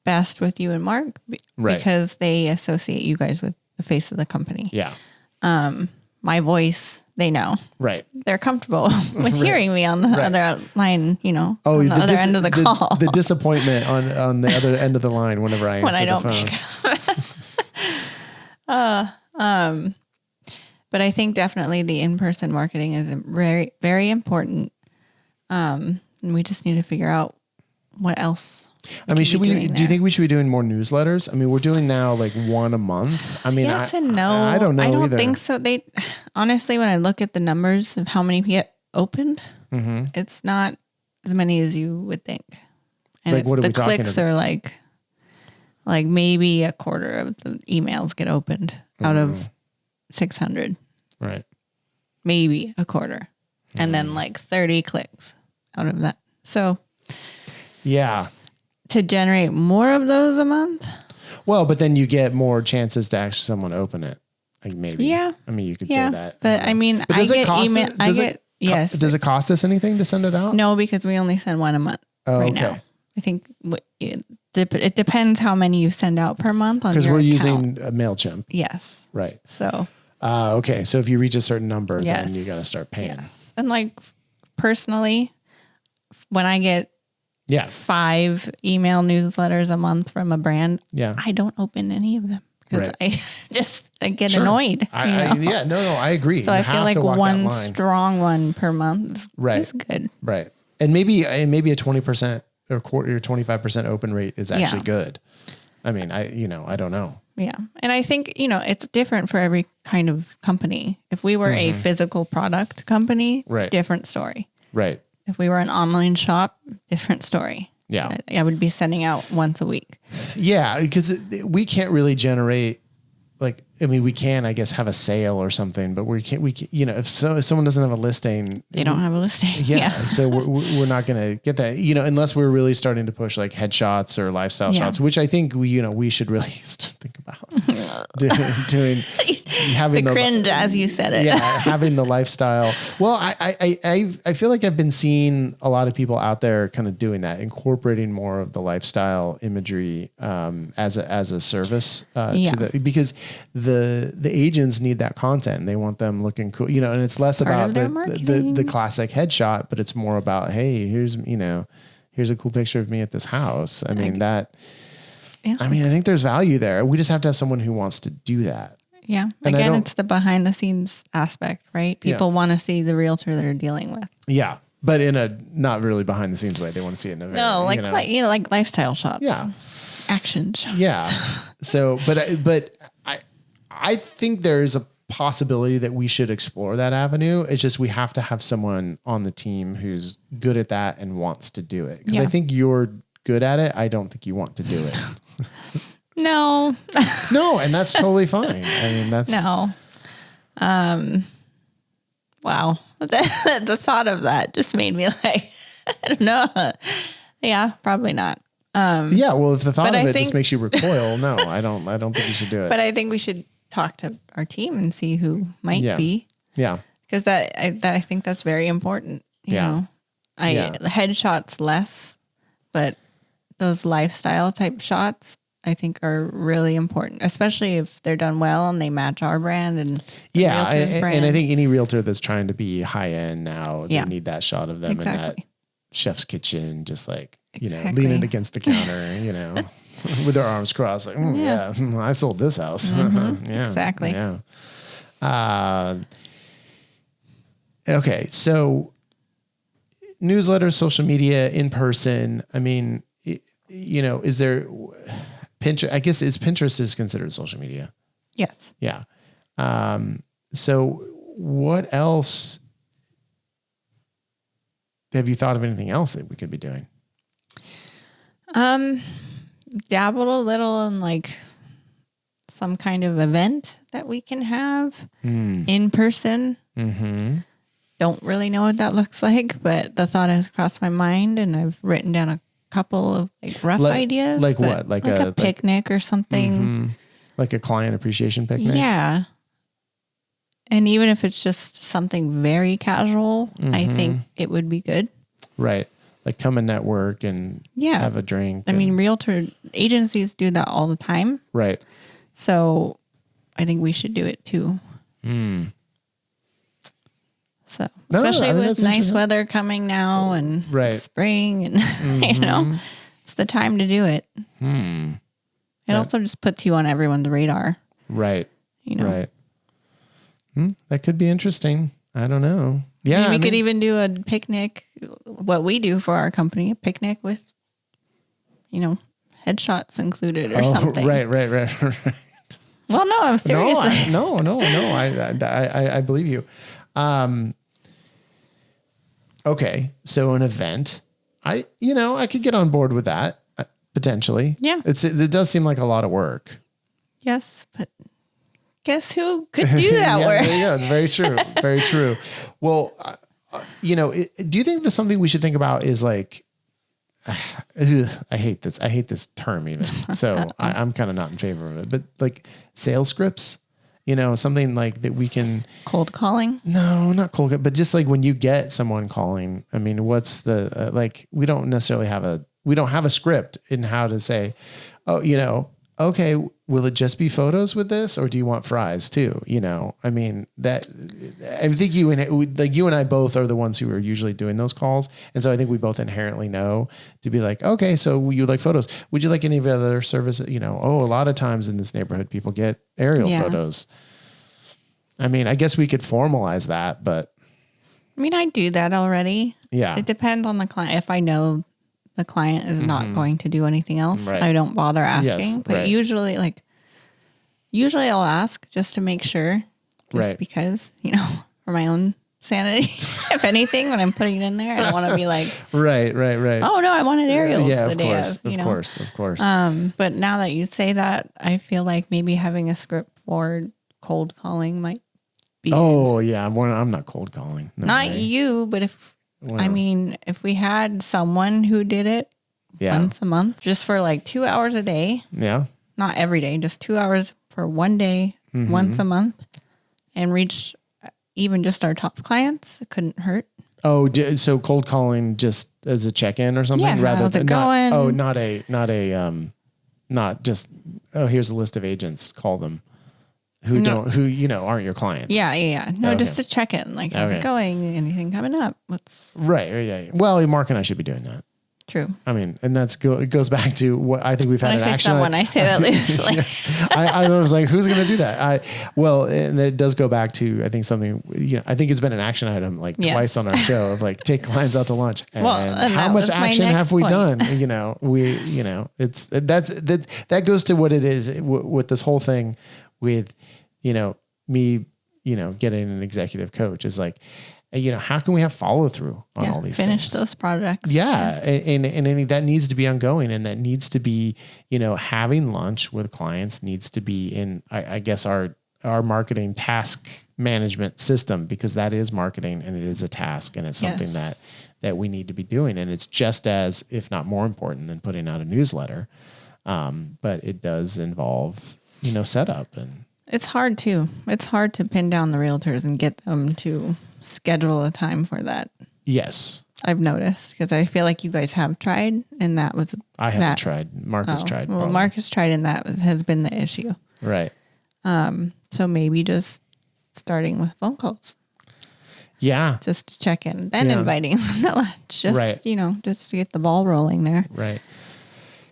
Speaker 2: best with you and Mark because they associate you guys with the face of the company.
Speaker 1: Yeah.
Speaker 2: My voice, they know.
Speaker 1: Right.
Speaker 2: They're comfortable with hearing me on the other line. On the other end of the call.
Speaker 1: The disappointment on the other end of the line whenever I answer
Speaker 2: the phone. But I think definitely the in-person marketing is very, very important. And we just need to figure out what else.
Speaker 1: Do you think we should be doing more newsletters? I mean, we're doing now like 1 a month. I mean,
Speaker 2: yes and no.
Speaker 1: I don't know. I don't
Speaker 2: think so. Honestly, when I look at the numbers of how many get opened, it's not as many as you would think. And
Speaker 1: like,
Speaker 2: the clicks are like maybe a quarter of the emails get opened out of 600.
Speaker 1: Right.
Speaker 2: Maybe a quarter. And then like 30 clicks out of that. So
Speaker 1: yeah.
Speaker 2: To generate more of those a month.
Speaker 1: Well, but then you get more chances to actually someone open it. Like maybe.
Speaker 2: Yeah.
Speaker 1: I mean, you could say that.
Speaker 2: But I mean,
Speaker 1: but I get email.
Speaker 2: Yes.
Speaker 1: Does it cost us anything to send it out?
Speaker 2: No, because we only send one a month now. I think it depends how many you send out per month on your
Speaker 1: because we're
Speaker 2: account.
Speaker 1: using a MailChimp.
Speaker 2: Yes.
Speaker 1: Right.
Speaker 2: So.
Speaker 1: Okay. So if you reach a certain number, then you got to start paying.
Speaker 2: Yes. And like personally, when I get 5 email newsletters a month from a brand, I don't open any of them because I get annoyed.
Speaker 1: I agree.
Speaker 2: So I feel like one strong one per month is good.
Speaker 1: Right. And maybe a 20% or 25% open rate is actually good. I mean, I don't know.
Speaker 2: Yeah. And I think, it's different for every kind of company. If we were a physical product company, different story.
Speaker 1: Right.
Speaker 2: If we were an online shop, different story.
Speaker 1: Yeah.
Speaker 2: I would be sending out once a week.
Speaker 1: Yeah. Because we can't really generate we can, I guess, have a sale or something, but we can't, if someone doesn't have a listing,
Speaker 2: they don't have a listing.
Speaker 1: Yeah. So we're not going to get that, unless we're really starting to push like headshots or lifestyle shots, which I think we should really think about doing having
Speaker 2: the cringe as you said it.
Speaker 1: Yeah. Having the lifestyle. Well, I feel like I've been seeing a lot of people out there kind of doing that, incorporating more of the lifestyle imagery, as a service, because the agents need that content and they want them looking cool, and it's less about the classic headshot, but it's more about, hey, here's a cool picture of me at this house. I mean, I think there's value there. We just have to have someone who wants to do that.
Speaker 2: Yeah. And again, it's the behind the scenes aspect, right? People want to see the realtor they're dealing with. Yeah.
Speaker 1: But in a not really behind the scenes way. They want to see it in a very,
Speaker 2: like lifestyle shots.
Speaker 1: Yeah.
Speaker 2: Action shots.
Speaker 1: Yeah. So, but I think there's a possibility that we should explore that avenue. It's just, we have to have someone on the team who's good at that and wants to do it. Because I think you're good at it. I don't think you want to do it.
Speaker 2: No.
Speaker 1: No. And that's totally fine. I mean, that's
Speaker 2: no. Wow. The thought of that just made me like, I don't know. Yeah, probably not.
Speaker 1: Well, if the thought of it just makes you recoil, no, I don't think you should do it.
Speaker 2: But I think we should talk to our team and see who might be.
Speaker 1: Yeah.
Speaker 2: Because I think that's very important. You know, headshots less, but those lifestyle type shots I think are really important, especially if they're done well and they match our brand and
Speaker 1: and I think any realtor that's trying to be high end now, they need that shot of them in that chef's kitchen, just like leaning against the counter, with their arms crossed, like, I sold this house.
Speaker 2: Exactly.
Speaker 1: Yeah. Okay. So newsletters, social media, in person. I mean, is there Pinterest? I guess Pinterest is considered social media.
Speaker 2: Yes.
Speaker 1: Yeah. So what else? Have you thought of anything else that we could be doing?
Speaker 2: Dabbled a little in like some kind of event that we can have in person. Mm-hmm. Don't really know what that looks like, but the thought has crossed my mind, and I've written down a couple of rough ideas.
Speaker 1: Like what?
Speaker 2: Like a picnic or something.
Speaker 1: Mm-hmm. Like a client appreciation picnic?
Speaker 2: Yeah. And even if it's just something very casual, I think it would be good.
Speaker 1: Right. Like come and network and have a drink.
Speaker 2: I mean, realtor agencies do that all the time.
Speaker 1: Right.
Speaker 2: So I think we should do it too. So especially with nice weather coming now and spring and, it's the time to do it. It also just puts you on everyone's radar.
Speaker 1: Right. Right. That could be interesting. I don't know. Yeah.
Speaker 2: We could even do a picnic, what we do for our company, a picnic with, headshots included or something.
Speaker 1: Right.
Speaker 2: Well, no, I'm serious.
Speaker 1: No. I believe you. Okay. So an event, I could get on board with that potentially.
Speaker 2: Yeah.
Speaker 1: It does seem like a lot of work.
Speaker 2: Yes, but guess who could do that work?
Speaker 1: Yeah, very true. Very true. Well, do you think there's something we should think about is like, I hate this term even. So I'm kind of not in favor of it, but like sales scripts something like that we can
Speaker 2: cold calling.
Speaker 1: No, not cold, but just like when you get someone calling, I mean, what's the, we don't necessarily have a script in how to say, oh, okay, will it just be photos with this, or do you want fries too? I mean, I think you and I both are the ones who are usually doing those calls. And so I think we both inherently know to be like, okay, so you like photos. Would you like any of the other service? A lot of times in this neighborhood, people get aerial photos. I mean, I guess we could formalize that, but.
Speaker 2: I mean, I do that already.
Speaker 1: Yeah.
Speaker 2: It depends on the client. If I know the client is not going to do anything else, I don't bother asking.
Speaker 1: Yes,
Speaker 2: but usually I'll ask just to make sure, because, for my own sanity, if anything, when I'm putting it in there, I don't want to be like,
Speaker 1: right.
Speaker 2: Oh no, I wanted aerials the day
Speaker 1: of course.
Speaker 2: But now that you say that, I feel like maybe having a script for cold calling might be.
Speaker 1: Oh yeah. I'm not cold calling. No
Speaker 2: not
Speaker 1: way.
Speaker 2: you, but if we had someone who did it once a month, just for like 2 hours a day.
Speaker 1: Yeah.
Speaker 2: Not every day, just 2 hours for one day, once a month, and reach even just our top clients, it couldn't hurt.
Speaker 1: Oh, so cold calling just as a check-in or something,
Speaker 2: rather than going.
Speaker 1: not just here's a list of agents, call them. Who aren't your clients.
Speaker 2: Yeah. No, just to check in. Like, how's it going? Anything coming up?
Speaker 1: Right. Yeah. Well, Mark and I should be doing that.
Speaker 2: True.
Speaker 1: I mean, and it goes back to what I think we've had an action.
Speaker 2: I say that loosely.
Speaker 1: Yes. I was like, who's going to do that? And it does go back to, I think something, I think it's been an action item twice on our show of take clients out to lunch. And how much action have we done? It's that goes to what it is with this whole thing with, me, getting an executive coach is like, how can we have follow through on all these
Speaker 2: finish
Speaker 1: things?
Speaker 2: those projects.
Speaker 1: Yeah. And that needs to be ongoing, and that needs to be, having lunch with clients needs to be in, I guess our marketing task management system, because that is marketing and it is a task, and it's something that we need to be doing. And it's just as, if not more important than putting out a newsletter. But it does involve, setup, and
Speaker 2: it's hard too. It's hard to pin down the realtors and get them to schedule a time for that.
Speaker 1: Yes.
Speaker 2: I've noticed, because I feel like you guys have tried, and that was
Speaker 1: I haven't tried. Mark has tried.
Speaker 2: Well, Mark has tried, and that has been the issue.
Speaker 1: Right.
Speaker 2: So maybe just starting with phone calls.
Speaker 1: Yeah.
Speaker 2: Just to check in, then inviting them to lunch. Just just to get the ball rolling there.
Speaker 1: Right.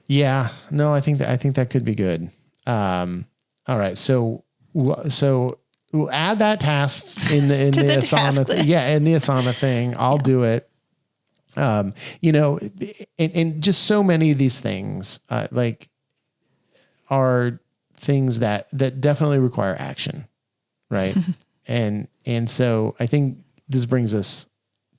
Speaker 1: Yeah. No, I think that could be good. All right. So we'll add that task in the Asana thing. Yeah, in the Asana thing. I'll do it. And just so many of these things, are things that definitely require action, right? and so I think this brings us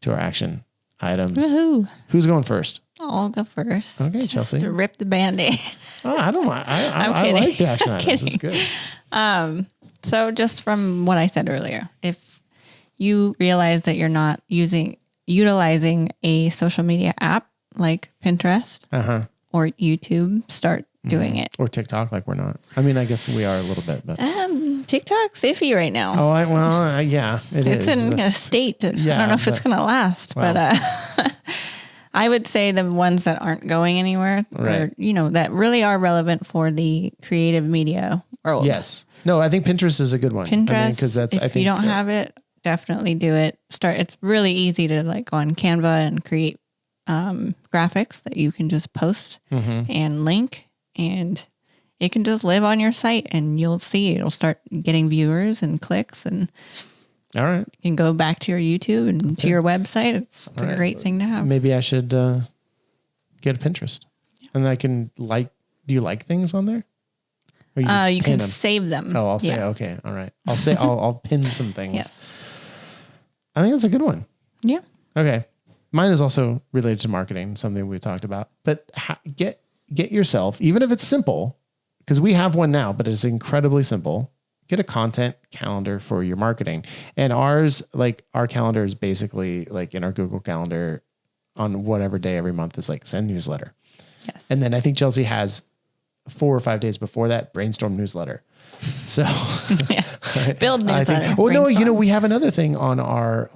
Speaker 1: to our action items.
Speaker 2: Woohoo!
Speaker 1: Who's going first?
Speaker 2: I'll go first.
Speaker 1: Okay,
Speaker 2: just
Speaker 1: Chelsea.
Speaker 2: to rip the Band-Aid.
Speaker 1: Oh, I don't mind. I like the action items. It's good.
Speaker 2: So just from what I said earlier, if you realize that you're not utilizing a social media app like Pinterest or YouTube, start doing it.
Speaker 1: Or TikTok, like we're not. I mean, I guess we are a little bit, but
Speaker 2: TikTok's iffy right now.
Speaker 1: Oh, yeah,
Speaker 2: it's in a state. I don't know if it's going to last, but I would say the ones that aren't going anywhere, or, that really are relevant for the creative media world.
Speaker 1: Yes. No, I think Pinterest is a good one.
Speaker 2: Pinterest,
Speaker 1: because
Speaker 2: if you don't have it, definitely do it. It's really easy to go on Canva and create graphics that you can just post and link, and it can just live on your site, and you'll see it'll start getting viewers and clicks, and
Speaker 1: all right,
Speaker 2: you can go back to your YouTube and to your website. It's a great thing to have.
Speaker 1: Maybe I should get a Pinterest, and I can do you like things on there? Or you
Speaker 2: can save them.
Speaker 1: Oh, I'll say okay. All right, I'll pin some things.
Speaker 2: Yes,
Speaker 1: I think that's a good one.
Speaker 2: Yeah.
Speaker 1: Okay, mine is also related to marketing, something we talked about. But get yourself, even if it's simple, because we have one now, but it's incredibly simple. Get a content calendar for your marketing. And our calendar is basically in our Google Calendar on whatever day every month is send newsletter.
Speaker 2: Yes.
Speaker 1: And then I think Chelsea has 4 or 5 days before that, brainstorm newsletter. So
Speaker 2: build newsletter.
Speaker 1: No, we have another thing on our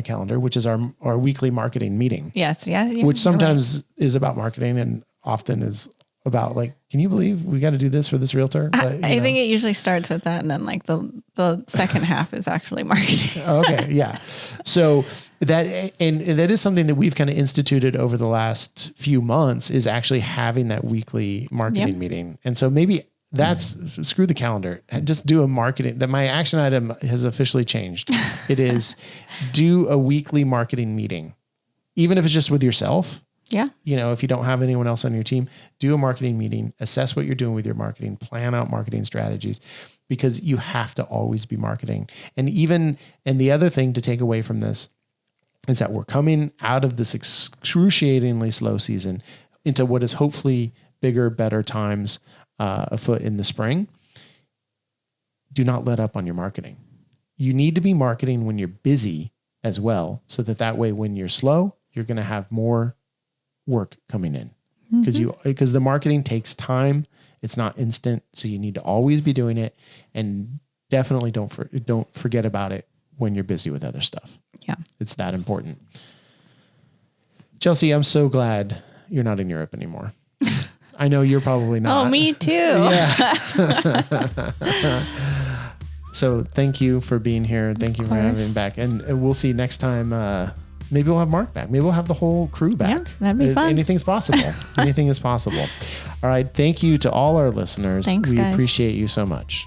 Speaker 1: calendar, which is our weekly marketing meeting.
Speaker 2: Yes. Yeah.
Speaker 1: Which sometimes is about marketing and often is about like, can you believe we got to do this for this realtor? But,
Speaker 2: I think it usually starts with that. And then like the second half is actually marketing.
Speaker 1: Okay. Yeah. So that is something that we've kind of instituted over the last few months, is actually having that weekly marketing meeting. And so maybe that's screw the calendar and just do a marketing. That my action item has officially changed. It is do a weekly marketing meeting, even if it's just with yourself.
Speaker 2: Yeah.
Speaker 1: If you don't have anyone else on your team, do a marketing meeting, assess what you're doing with your marketing, plan out marketing strategies, because you have to always be marketing. And the other thing to take away from this is that we're coming out of this excruciatingly slow season into what is hopefully bigger, better times afoot in the spring. Do not let up on your marketing. You need to be marketing when you're busy as well, so that way when you're slow, you're going to have more work coming in, because the marketing takes time. It's not instant. So you need to always be doing it, and definitely don't forget about it when you're busy with other stuff.
Speaker 2: Yeah.
Speaker 1: It's that important. Chelsea, I'm so glad you're not in Europe anymore. I know you're probably not.
Speaker 2: Oh, me too.
Speaker 1: Yeah. So thank you for being here. Thank you for having me back. And we'll see next time. Maybe we'll have Mark back. Maybe we'll have the whole crew back.
Speaker 2: Yeah, that'd be fun.
Speaker 1: Anything's possible. Anything is possible. All right. Thank you to all our listeners.
Speaker 2: Thanks,
Speaker 1: we
Speaker 2: guys.
Speaker 1: appreciate you so much.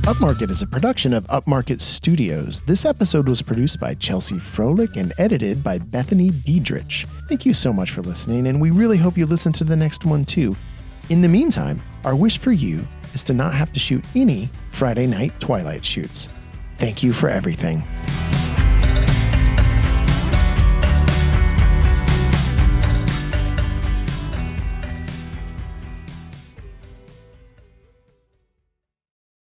Speaker 1: Upmarket is a production of Upmarket Studios. This episode was produced by Chelsea Froelich and edited by Bethany Diedrich. Thank you so much for listening, and we really hope you listen to the next one too. In the meantime, our wish for you is to not have to shoot any Friday night Twilight shoots. Thank you for everything.